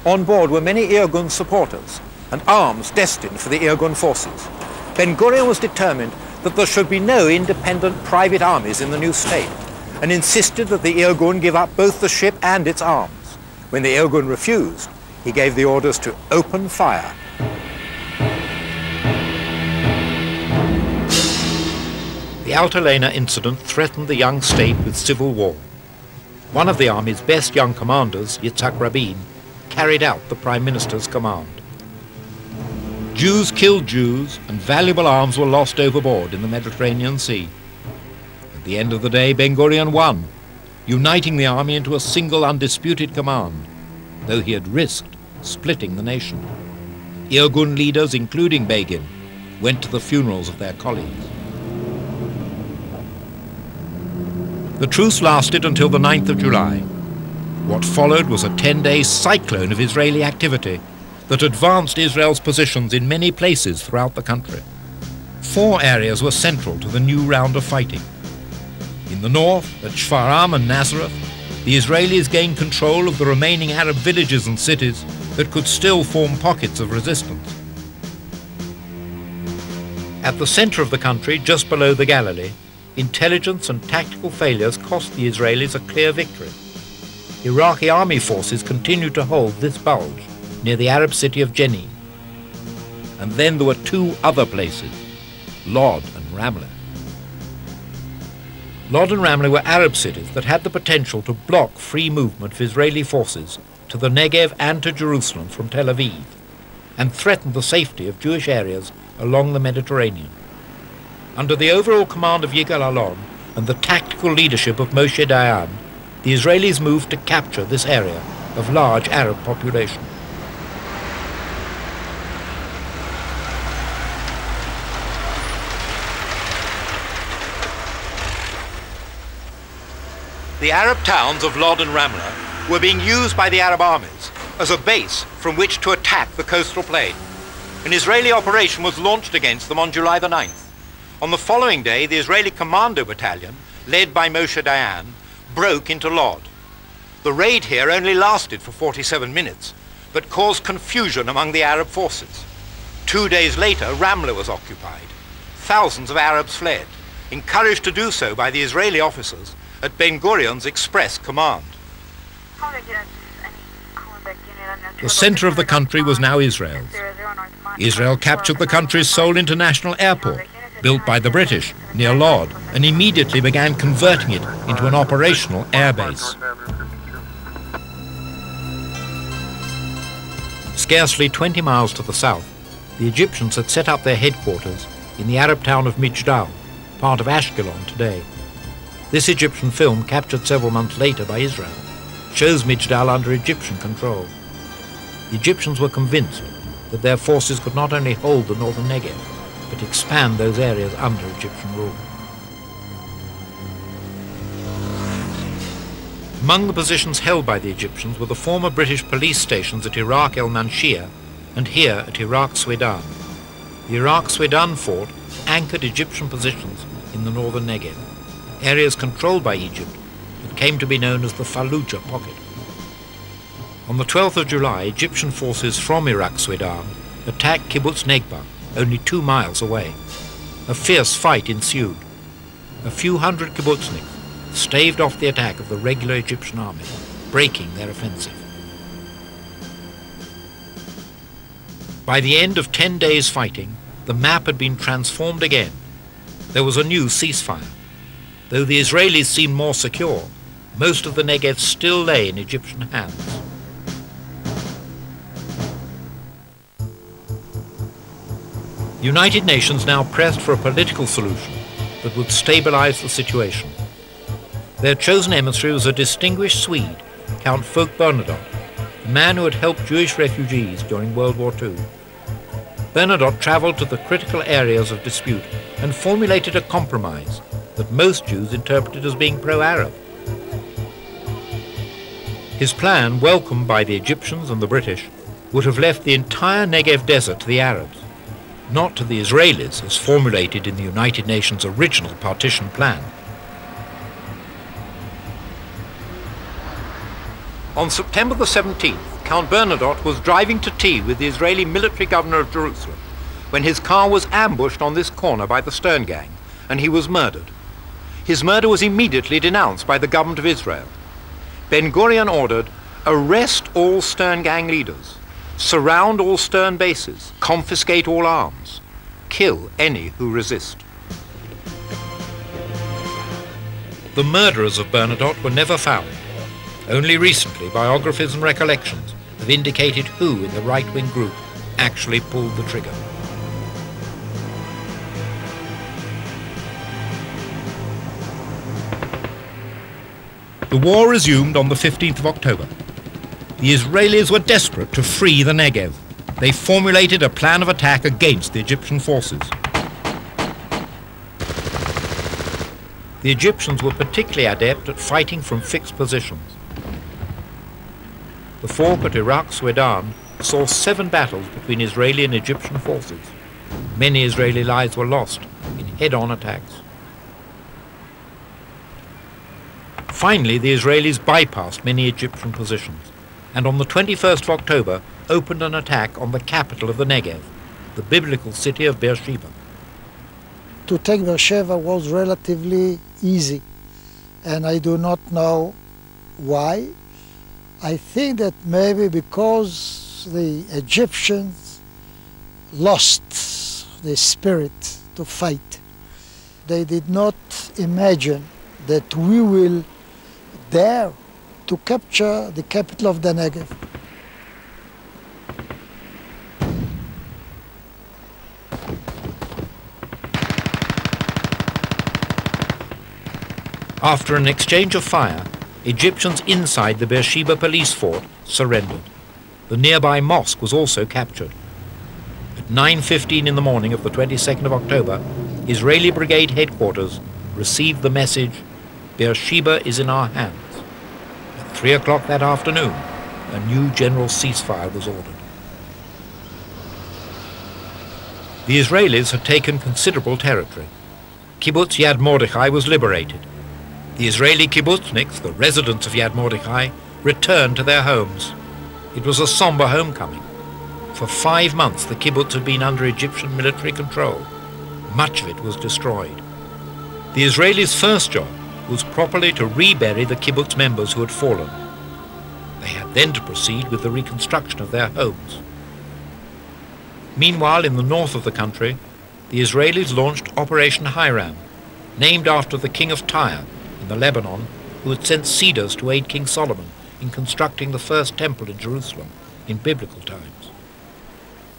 On board were many Irgun supporters and arms destined for the Irgun forces. Ben Gurion was determined that there should be no independent private armies in the new state, and insisted that the Irgun give up both the ship and its arms. When the Irgun refused, he gave the orders to open fire. The Altalena incident threatened the young state with civil war. One of the army's best young commanders, Yitzhak Rabin, carried out the Prime Minister's command. Jews killed Jews, and valuable arms were lost overboard in the Mediterranean Sea. At the end of the day, Ben Gurion won, uniting the army into a single undisputed command, though he had risked splitting the nation. Irgun leaders, including Begin, went to the funerals of their colleagues. The truce lasted until the 9th of July. What followed was a 10-day cyclone of Israeli activity that advanced Israel's positions in many places throughout the country. 4 areas were central to the new round of fighting. In the north, at Shfaram and Nazareth, the Israelis gained control of the remaining Arab villages and cities that could still form pockets of resistance. At the center of the country, just below the Galilee, intelligence and tactical failures cost the Israelis a clear victory. Iraqi army forces continued to hold this bulge near the Arab city of Jenin. And then there were 2 other places, Lod and Ramleh. Lod and Ramleh were Arab cities that had the potential to block free movement of Israeli forces to the Negev and to Jerusalem from Tel Aviv, and threatened the safety of Jewish areas along the Mediterranean. Under the overall command of Yigal Allon and the tactical leadership of Moshe Dayan, the Israelis moved to capture this area of large Arab population. The Arab towns of Lod and Ramleh were being used by the Arab armies as a base from which to attack the coastal plain. An Israeli operation was launched against them on July the 9th. On the following day, the Israeli Commando Battalion, led by Moshe Dayan, broke into Lod. The raid here only lasted for 47 minutes, but caused confusion among the Arab forces. 2 days later, Ramleh was occupied. Thousands of Arabs fled, encouraged to do so by the Israeli officers, at Ben-Gurion's express command. The center of the country was now Israel's. Israel captured the country's sole international airport, built by the British, near Lod, and immediately began converting it into an operational airbase. Scarcely 20 miles to the south, the Egyptians had set up their headquarters in the Arab town of Mijdal, part of Ashkelon today. This Egyptian film, captured several months later by Israel, shows Mijdal under Egyptian control. The Egyptians were convinced that their forces could not only hold the northern Negev, but expand those areas under Egyptian rule. Among the positions held by the Egyptians were the former British police stations at Iraq El Manshir and here at Iraq Sweden. The Iraq Sweden fort anchored Egyptian positions in the northern Negev, areas controlled by Egypt that came to be known as the Fallujah pocket. On the 12th of July, Egyptian forces from Iraq Sweden attacked Kibbutz Negba, only 2 miles away. A fierce fight ensued. A few hundred kibbutzniks staved off the attack of the regular Egyptian army, breaking their offensive. By the end of 10 days' fighting, the map had been transformed again. There was a new ceasefire. Though the Israelis seemed more secure, most of the Negev still lay in Egyptian hands. The United Nations now pressed for a political solution that would stabilize the situation. Their chosen emissary was a distinguished Swede, Count Folke Bernadotte, the man who had helped Jewish refugees during World War II. Bernadotte traveled to the critical areas of dispute and formulated a compromise that most Jews interpreted as being pro-Arab. His plan, welcomed by the Egyptians and the British, would have left the entire Negev desert to the Arabs, not to the Israelis as formulated in the United Nations' original partition plan. On September the 17th, Count Bernadotte was driving to tea with the Israeli military governor of Jerusalem when his car was ambushed on this corner by the Stern Gang, and he was murdered. His murder was immediately denounced by the government of Israel. Ben-Gurion ordered, "Arrest all Stern Gang leaders, surround all Stern bases, confiscate all arms, kill any who resist." The murderers of Bernadotte were never found. Only recently, biographies and recollections have indicated who in the right-wing group actually pulled the trigger. The war resumed on the 15th of October. The Israelis were desperate to free the Negev. They formulated a plan of attack against the Egyptian forces. The Egyptians were particularly adept at fighting from fixed positions. The fork at Iraq Sweden saw 7 battles between Israeli and Egyptian forces. Many Israeli lives were lost in head-on attacks. Finally, the Israelis bypassed many Egyptian positions, and on the 21st of October opened an attack on the capital of the Negev, the biblical city of Beersheba. To take Beersheba was relatively easy, and I do not know why. I think that maybe because the Egyptians lost the spirit to fight. They did not imagine that we will dare to capture the capital of the Negev. After an exchange of fire, Egyptians inside the Beersheba police fort surrendered. The nearby mosque was also captured. At 9:15 in the morning of the 22nd of October, Israeli Brigade headquarters received the message, "Beersheba is in our hands." At 3 o'clock that afternoon, a new general ceasefire was ordered. The Israelis had taken considerable territory. Kibbutz Yad Mordechai was liberated. The Israeli kibbutzniks, the residents of Yad Mordechai, returned to their homes. It was a somber homecoming. For 5 months the kibbutz had been under Egyptian military control. Much of it was destroyed. The Israelis' first job was properly to rebury the kibbutz members who had fallen. They had then to proceed with the reconstruction of their homes. Meanwhile, in the north of the country, the Israelis launched Operation Hiram, named after the king of Tyre in the Lebanon, who had sent cedars to aid King Solomon in constructing the first temple in Jerusalem in biblical times.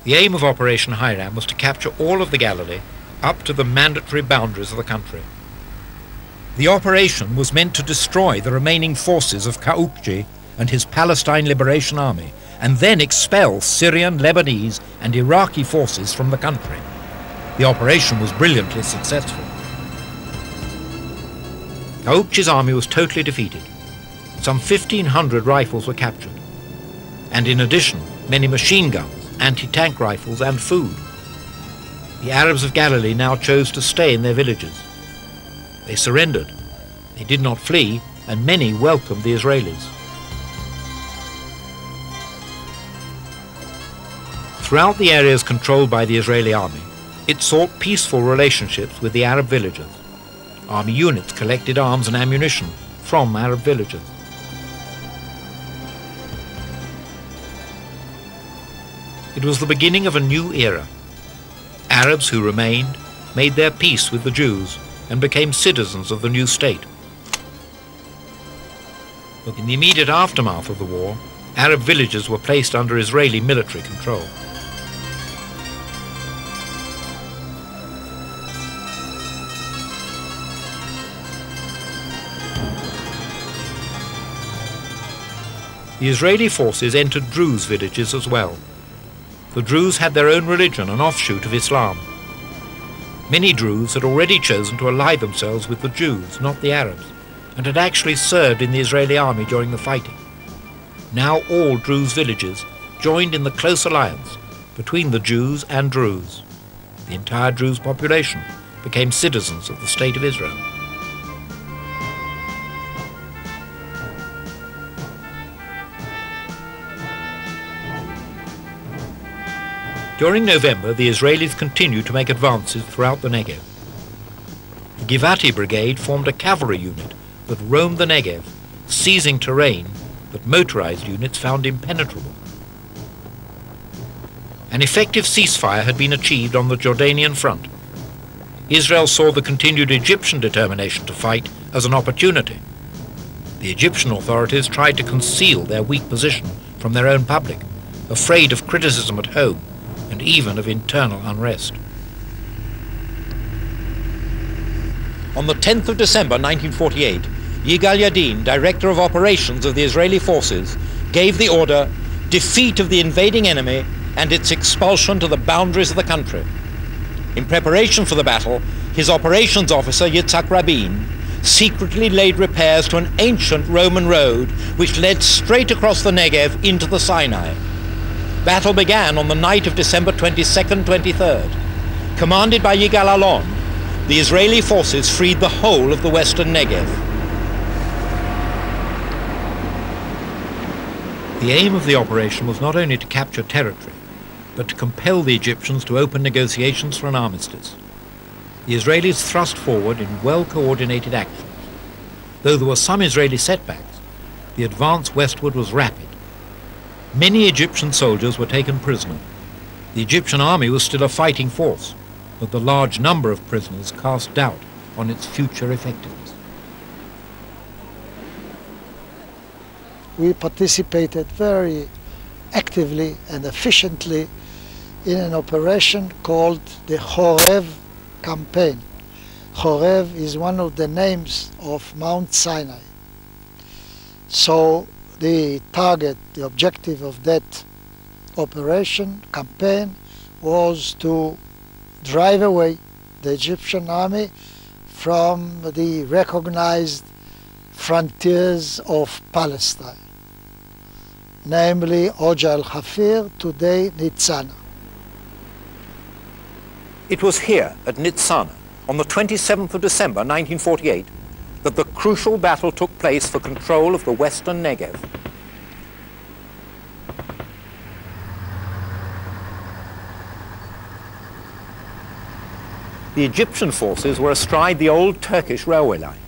The aim of Operation Hiram was to capture all of the Galilee up to the mandatory boundaries of the country. The operation was meant to destroy the remaining forces of Kaukji and his Palestine Liberation Army, and then expel Syrian, Lebanese and Iraqi forces from the country. The operation was brilliantly successful. Kaukji's army was totally defeated. Some 1,500 rifles were captured, and in addition, many machine guns, anti-tank rifles and food. The Arabs of Galilee now chose to stay in their villages. They surrendered. They did not flee, and many welcomed the Israelis. Throughout the areas controlled by the Israeli army, it sought peaceful relationships with the Arab villagers. Army units collected arms and ammunition from Arab villagers. It was the beginning of a new era. Arabs who remained made their peace with the Jews and became citizens of the new state. But in the immediate aftermath of the war, Arab villages were placed under Israeli military control. The Israeli forces entered Druze villages as well. The Druze had their own religion, an offshoot of Islam. Many Druze had already chosen to ally themselves with the Jews, not the Arabs, and had actually served in the Israeli army during the fighting. Now all Druze villages joined in the close alliance between the Jews and Druze. The entire Druze population became citizens of the State of Israel. During November, the Israelis continued to make advances throughout the Negev. The Givati Brigade formed a cavalry unit that roamed the Negev, seizing terrain that motorized units found impenetrable. An effective ceasefire had been achieved on the Jordanian front. Israel saw the continued Egyptian determination to fight as an opportunity. The Egyptian authorities tried to conceal their weak position from their own public, afraid of criticism at home and even of internal unrest. On the 10th of December 1948, Yigal Yadin, Director of Operations of the Israeli forces, gave the order, defeat of the invading enemy and its expulsion to the boundaries of the country. In preparation for the battle, his operations officer, Yitzhak Rabin, secretly laid repairs to an ancient Roman road which led straight across the Negev into the Sinai. Battle began on the night of December 22nd, 23rd. Commanded by Yigal Allon, the Israeli forces freed the whole of the western Negev. The aim of the operation was not only to capture territory, but to compel the Egyptians to open negotiations for an armistice. The Israelis thrust forward in well-coordinated actions. Though there were some Israeli setbacks, the advance westward was rapid. Many Egyptian soldiers were taken prisoner. The Egyptian army was still a fighting force, but the large number of prisoners cast doubt on its future effectiveness. We participated very actively and efficiently in an operation called the Horev campaign. Horev is one of the names of Mount Sinai. So the target, the objective of that operation, campaign, was to drive away the Egyptian army from the recognized frontiers of Palestine, namely Oj al-Hafir, today Nitzana. It was here at Nitzana, on the 27th of December 1948, that the crucial battle took place for control of the western Negev. The Egyptian forces were astride the old Turkish railway line,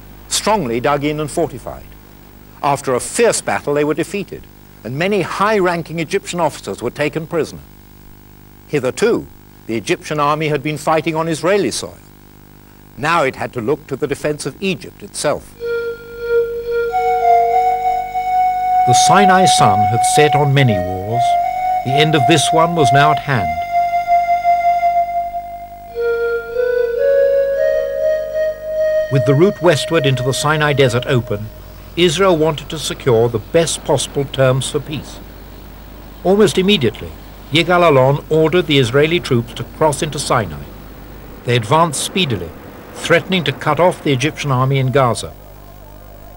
strongly dug in and fortified. After a fierce battle, they were defeated, and many high-ranking Egyptian officers were taken prisoner. Hitherto, the Egyptian army had been fighting on Israeli soil. Now it had to look to the defense of Egypt itself. The Sinai sun had set on many wars. The end of this one was now at hand. With the route westward into the Sinai desert open, Israel wanted to secure the best possible terms for peace. Almost immediately, Yigal Allon ordered the Israeli troops to cross into Sinai. They advanced speedily, threatening to cut off the Egyptian army in Gaza.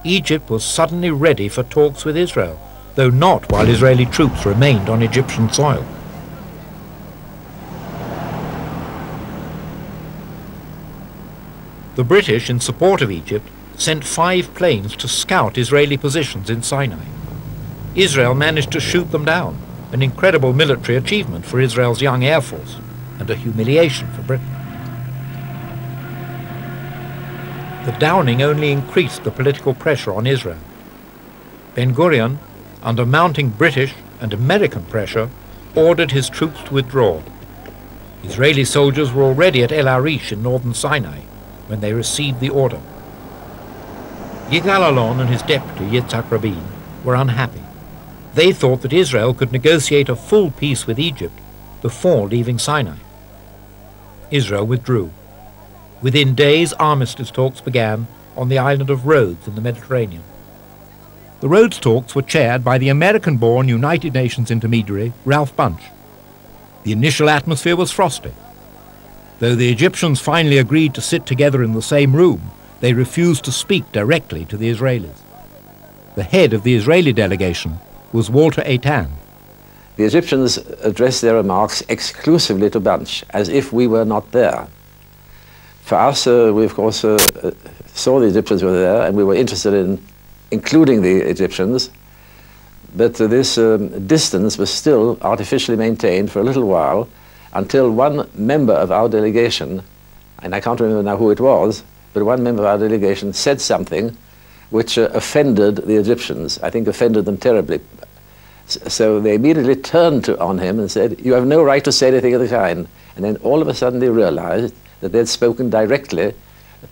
Egypt was suddenly ready for talks with Israel, though not while Israeli troops remained on Egyptian soil. The British, in support of Egypt, sent 5 planes to scout Israeli positions in Sinai. Israel managed to shoot them down, an incredible military achievement for Israel's young Air Force, and a humiliation for Britain. The downing only increased the political pressure on Israel. Ben-Gurion, under mounting British and American pressure, ordered his troops to withdraw. Israeli soldiers were already at El Arish in northern Sinai when they received the order. Yigal Allon and his deputy, Yitzhak Rabin, were unhappy. They thought that Israel could negotiate a full peace with Egypt before leaving Sinai. Israel withdrew. Within days, armistice talks began on the island of Rhodes in the Mediterranean. The Rhodes talks were chaired by the American-born United Nations intermediary, Ralph Bunche. The initial atmosphere was frosty. Though the Egyptians finally agreed to sit together in the same room, they refused to speak directly to the Israelis. The head of the Israeli delegation was Walter Eitan. The Egyptians addressed their remarks exclusively to Bunche, as if we were not there. For us, we of course saw the Egyptians were there, and we were interested in including the Egyptians, but this distance was still artificially maintained for a little while, until one member of our delegation, and I can't remember now who it was, but one member of our delegation said something which offended the Egyptians. I think offended them terribly. So they immediately turned on him and said, "You have no right to say anything of the kind." And then all of a sudden they realized that they had spoken directly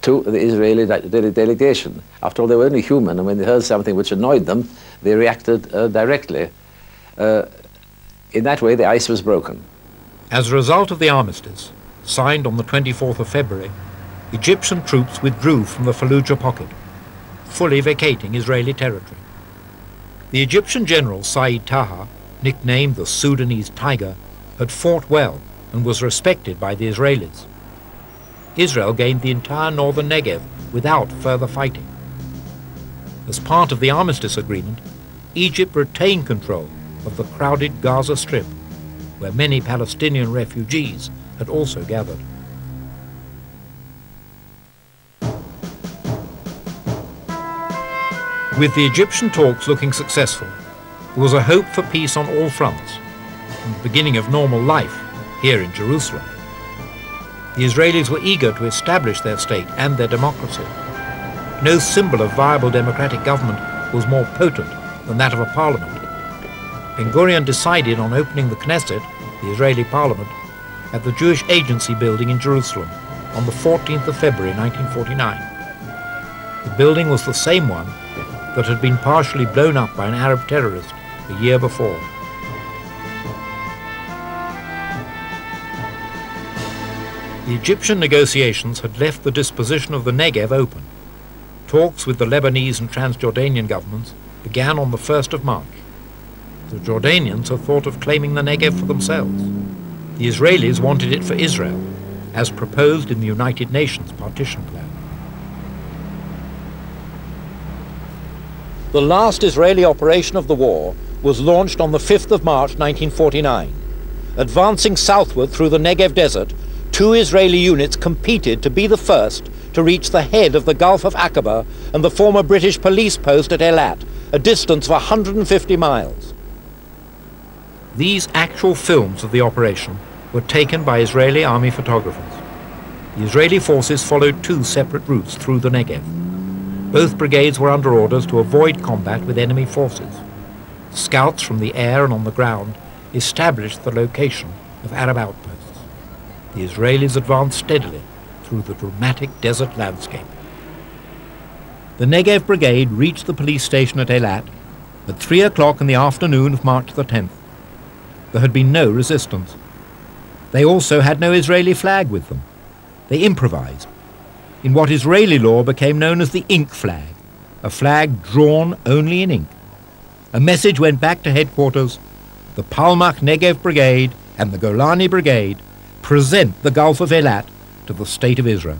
to the Israeli delegation. After all, they were only human, and when they heard something which annoyed them, they reacted directly. In that way, the ice was broken. As a result of the armistice, signed on the 24th of February, Egyptian troops withdrew from the Fallujah pocket, fully vacating Israeli territory. The Egyptian general Said Taha, nicknamed the Sudanese Tiger, had fought well and was respected by the Israelis. Israel gained the entire northern Negev without further fighting. As part of the armistice agreement, Egypt retained control of the crowded Gaza Strip, where many Palestinian refugees had also gathered. With the Egyptian talks looking successful, there was a hope for peace on all fronts, and the beginning of normal life here in Jerusalem. The Israelis were eager to establish their state and their democracy. No symbol of viable democratic government was more potent than that of a parliament. Ben-Gurion decided on opening the Knesset, the Israeli parliament, at the Jewish Agency building in Jerusalem on the 14th of February 1949. The building was the same one that had been partially blown up by an Arab terrorist a year before. The Egyptian negotiations had left the disposition of the Negev open. Talks with the Lebanese and Transjordanian governments began on the 1st of March. The Jordanians had thought of claiming the Negev for themselves. The Israelis wanted it for Israel, as proposed in the United Nations partition plan. The last Israeli operation of the war was launched on the 5th of March 1949. Advancing southward through the Negev desert, 2 Israeli units competed to be the first to reach the head of the Gulf of Aqaba and the former British police post at Eilat, a distance of 150 miles. These actual films of the operation were taken by Israeli army photographers. The Israeli forces followed 2 separate routes through the Negev. Both brigades were under orders to avoid combat with enemy forces. Scouts from the air and on the ground established the location of Arab outposts. The Israelis advanced steadily through the dramatic desert landscape. The Negev Brigade reached the police station at Eilat at 3 o'clock in the afternoon of March the 10th. There had been no resistance. They also had no Israeli flag with them. They improvised in what Israeli law became known as the ink flag, a flag drawn only in ink. A message went back to headquarters: the Palmach Negev Brigade and the Golani Brigade present the Gulf of Eilat to the State of Israel.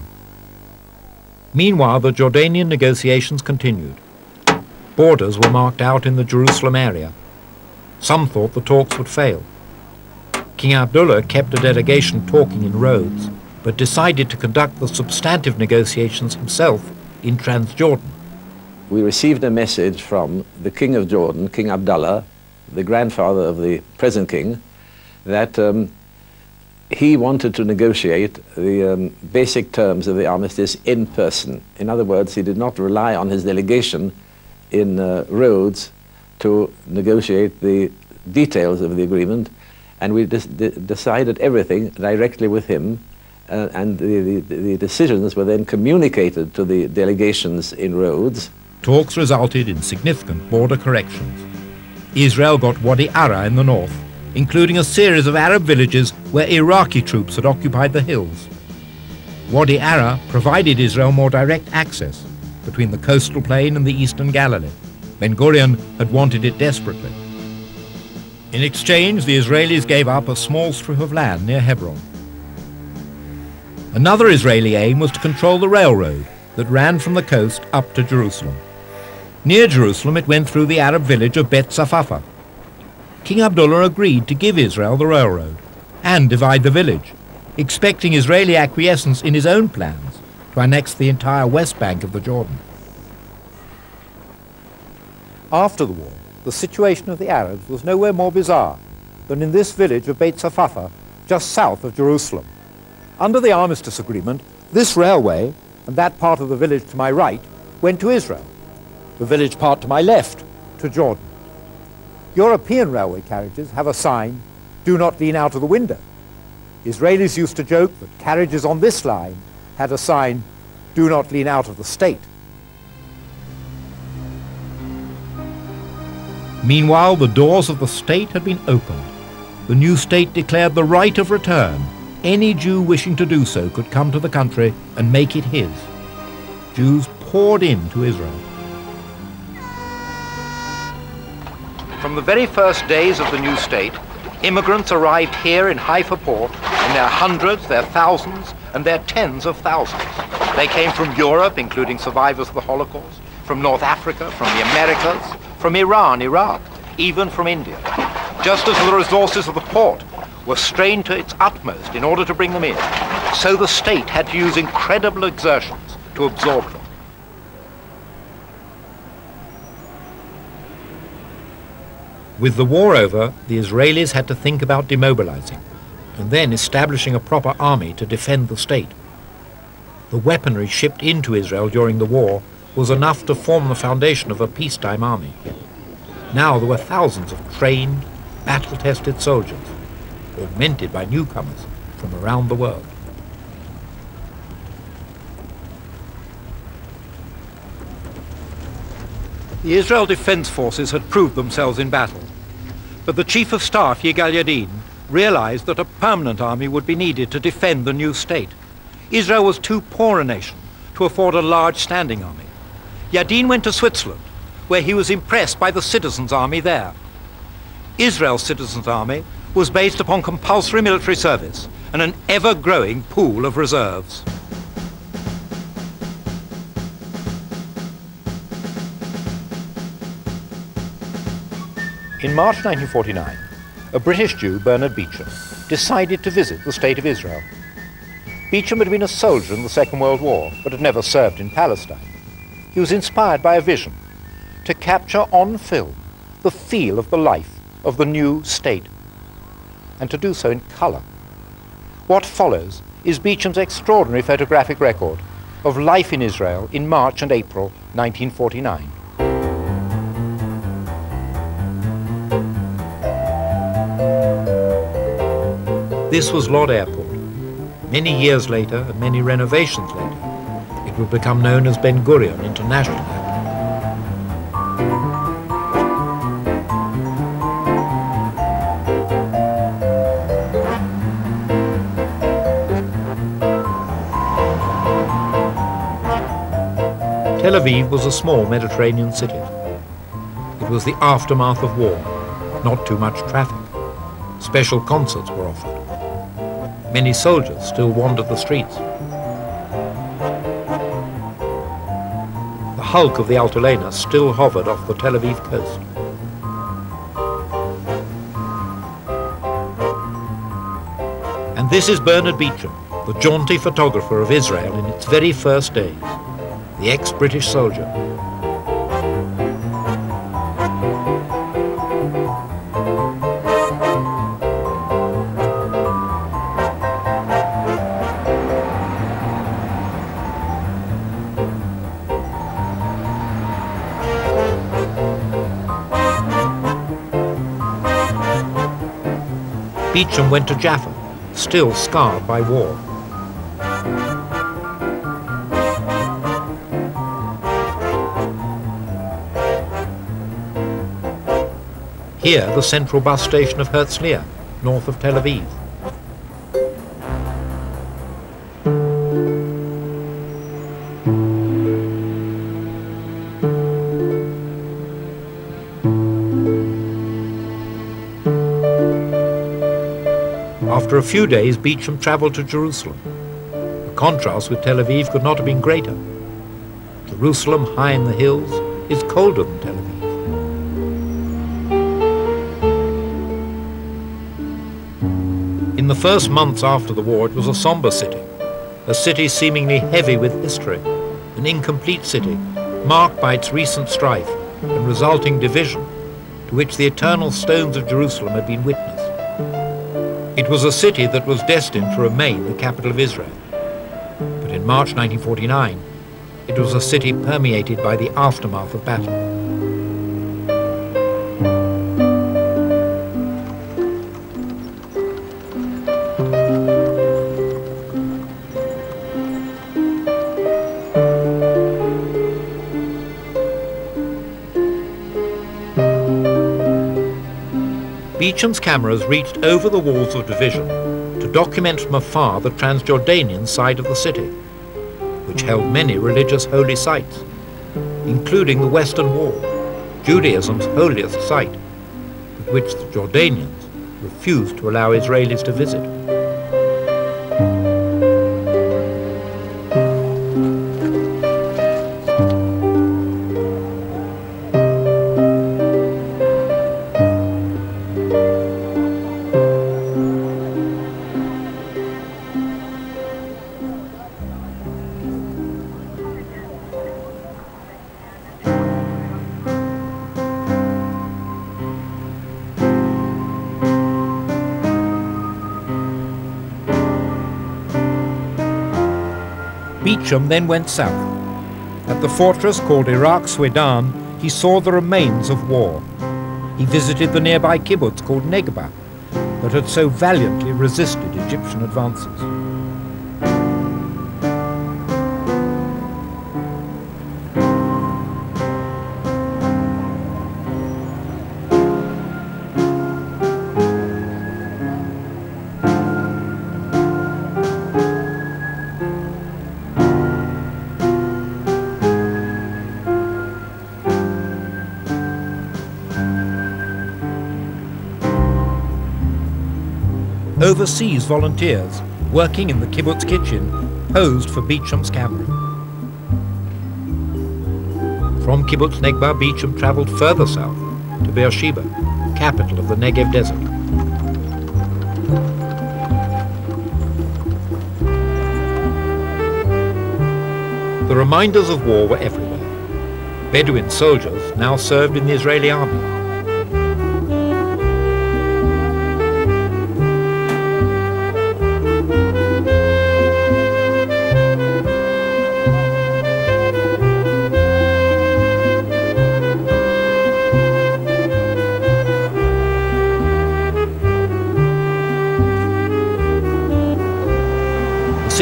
Meanwhile, the Jordanian negotiations continued. Borders were marked out in the Jerusalem area. Some thought the talks would fail. King Abdullah kept a delegation talking in Rhodes, but decided to conduct the substantive negotiations himself in Transjordan. We received a message from the King of Jordan, King Abdullah, the grandfather of the present king, that he wanted to negotiate the basic terms of the armistice in person. In other words, he did not rely on his delegation in Rhodes to negotiate the details of the agreement, and we decided everything directly with him, and the decisions were then communicated to the delegations in Rhodes. Talks resulted in significant border corrections. Israel got Wadi Ara in the north, including a series of Arab villages where Iraqi troops had occupied the hills. Wadi Ara provided Israel more direct access between the coastal plain and the eastern Galilee. Ben Gurion had wanted it desperately. In exchange, the Israelis gave up a small strip of land near Hebron. Another Israeli aim was to control the railroad that ran from the coast up to Jerusalem. Near Jerusalem, it went through the Arab village of Bet Safafa. King Abdullah agreed to give Israel the railroad and divide the village, expecting Israeli acquiescence in his own plans to annex the entire west bank of the Jordan. After the war, the situation of the Arabs was nowhere more bizarre than in this village of Beit Safafa, just south of Jerusalem. Under the armistice agreement, this railway and that part of the village to my right went to Israel, the village part to my left to Jordan. European railway carriages have a sign, "Do not lean out of the window." Israelis used to joke that carriages on this line had a sign, "Do not lean out of the state." Meanwhile, the doors of the state had been opened. The new state declared the right of return. Any Jew wishing to do so could come to the country and make it his. Jews poured into Israel. From the very first days of the new state, immigrants arrived here in Haifa port in their hundreds, their thousands, and their tens of thousands. They came from Europe, including survivors of the Holocaust, from North Africa, from the Americas, from Iran, Iraq, even from India. Just as the resources of the port were strained to its utmost in order to bring them in, so the state had to use incredible exertions to absorb them. With the war over, the Israelis had to think about demobilizing and then establishing a proper army to defend the state. The weaponry shipped into Israel during the war was enough to form the foundation of a peacetime army. Now there were thousands of trained, battle-tested soldiers, augmented by newcomers from around the world. The Israel Defense Forces had proved themselves in battle, but the Chief of Staff, Yigal Yadin, realized that a permanent army would be needed to defend the new state. Israel was too poor a nation to afford a large standing army. Yadin went to Switzerland, where he was impressed by the citizens' army there. Israel's citizens' army was based upon compulsory military service and an ever-growing pool of reserves. In March 1949, a British Jew, Bernard Beecham, decided to visit the State of Israel. Beecham had been a soldier in the Second World War, but had never served in Palestine. He was inspired by a vision to capture on film the feel of the life of the new state, and to do so in color. What follows is Beecham's extraordinary photographic record of life in Israel in March and April 1949. This was Lod Airport. Many years later, and many renovations later, it would become known as Ben Gurion International Airport. Tel Aviv was a small Mediterranean city. It was the aftermath of war, not too much traffic. Special concerts were offered. Many soldiers still wandered the streets. The hulk of the Altalena still hovered off the Tel Aviv coast. And this is Bernard Beecham, the jaunty photographer of Israel in its very first days, the ex-British soldier. Beecham went to Jaffa, still scarred by war. Here, the central bus station of Herzliya, north of Tel Aviv. After a few days, Beecham travelled to Jerusalem. The contrast with Tel Aviv could not have been greater. Jerusalem, high in the hills, is colder than Tel Aviv. In the first months after the war, it was a somber city, a city seemingly heavy with history, an incomplete city, marked by its recent strife and resulting division, to which the eternal stones of Jerusalem had been witness. It was a city that was destined to remain the capital of Israel. But in March 1949, it was a city permeated by the aftermath of battle. Beecham's cameras reached over the walls of division to document from afar the Transjordanian side of the city, which held many religious holy sites, including the Western Wall, Judaism's holiest site, but which the Jordanians refused to allow Israelis to visit. Beecham then went south. At the fortress called Iraq Swedan, he saw the remains of war. He visited the nearby kibbutz called Negba, that had so valiantly resisted Egyptian advances. Overseas volunteers working in the kibbutz kitchen posed for Beecham's camera. From kibbutz Negba, Beecham travelled further south to Beersheba, capital of the Negev desert. The reminders of war were everywhere. Bedouin soldiers now served in the Israeli army.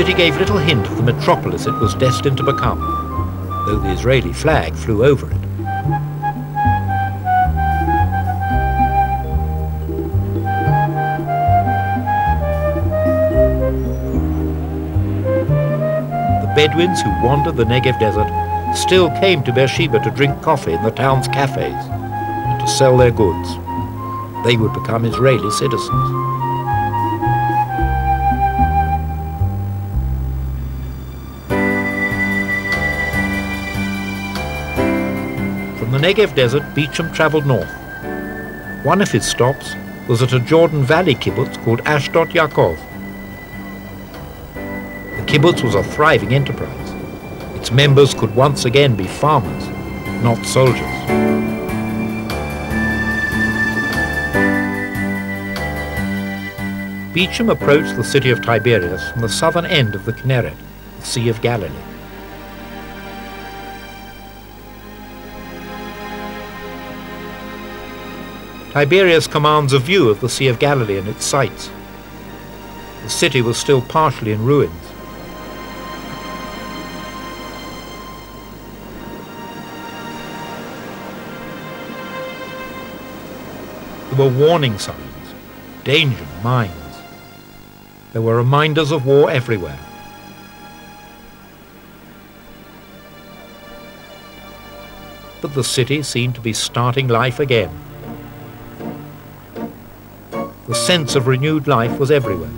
city gave little hint of the metropolis it was destined to become, though the Israeli flag flew over it. The Bedouins who wandered the Negev desert still came to Beersheba to drink coffee in the town's cafes and to sell their goods. They would become Israeli citizens. From the Negev desert, Beecham travelled north. One of his stops was at a Jordan Valley kibbutz called Ashdod Yaakov. The kibbutz was a thriving enterprise. Its members could once again be farmers, not soldiers. Beecham approached the city of Tiberias from the southern end of the Kinneret, the Sea of Galilee. Tiberias commands a view of the Sea of Galilee and its sights. The city was still partially in ruins. There were warning signs, danger, mines. There were reminders of war everywhere. But the city seemed to be starting life again. The sense of renewed life was everywhere.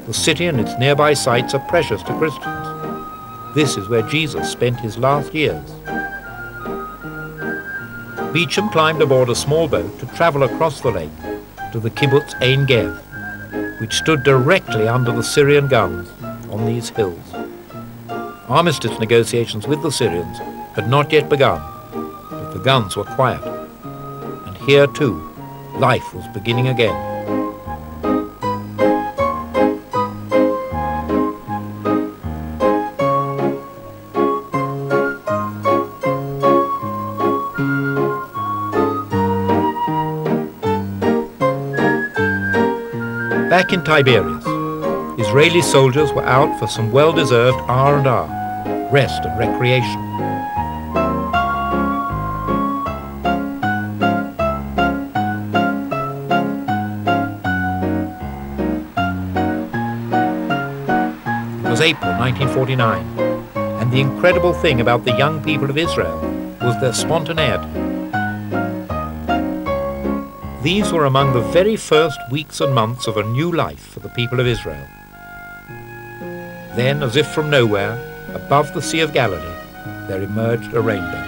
The city and its nearby sites are precious to Christians. This is where Jesus spent his last years. Beecham climbed aboard a small boat to travel across the lake to the kibbutz Ein Gev, which stood directly under the Syrian guns on these hills. Armistice negotiations with the Syrians had not yet begun, but the guns were quiet. And here too, life was beginning again. Back in Tiberias, Israeli soldiers were out for some well-deserved R&R, rest and recreation. It was April 1949, and the incredible thing about the young people of Israel was their spontaneity. These were among the very first weeks and months of a new life for the people of Israel. Then, as if from nowhere, above the Sea of Galilee, there emerged a rainbow.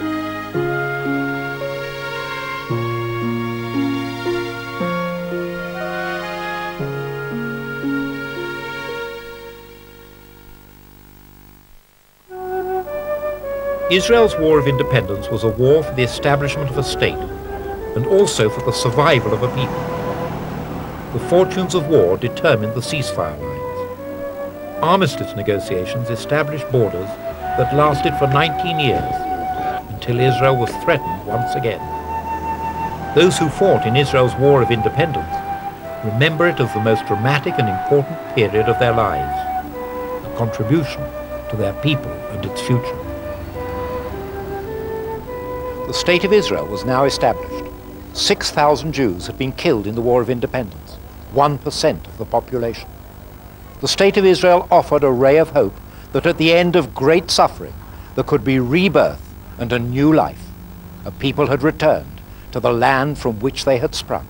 Israel's War of Independence was a war for the establishment of a state, and also for the survival of a people. The fortunes of war determined the ceasefire lines. Armistice negotiations established borders that lasted for 19 years, until Israel was threatened once again. Those who fought in Israel's War of Independence remember it as the most dramatic and important period of their lives, a contribution to their people and its future. The State of Israel was now established. 6,000 Jews had been killed in the War of Independence, 1% of the population. The State of Israel offered a ray of hope that at the end of great suffering there could be rebirth and a new life. A people had returned to the land from which they had sprung.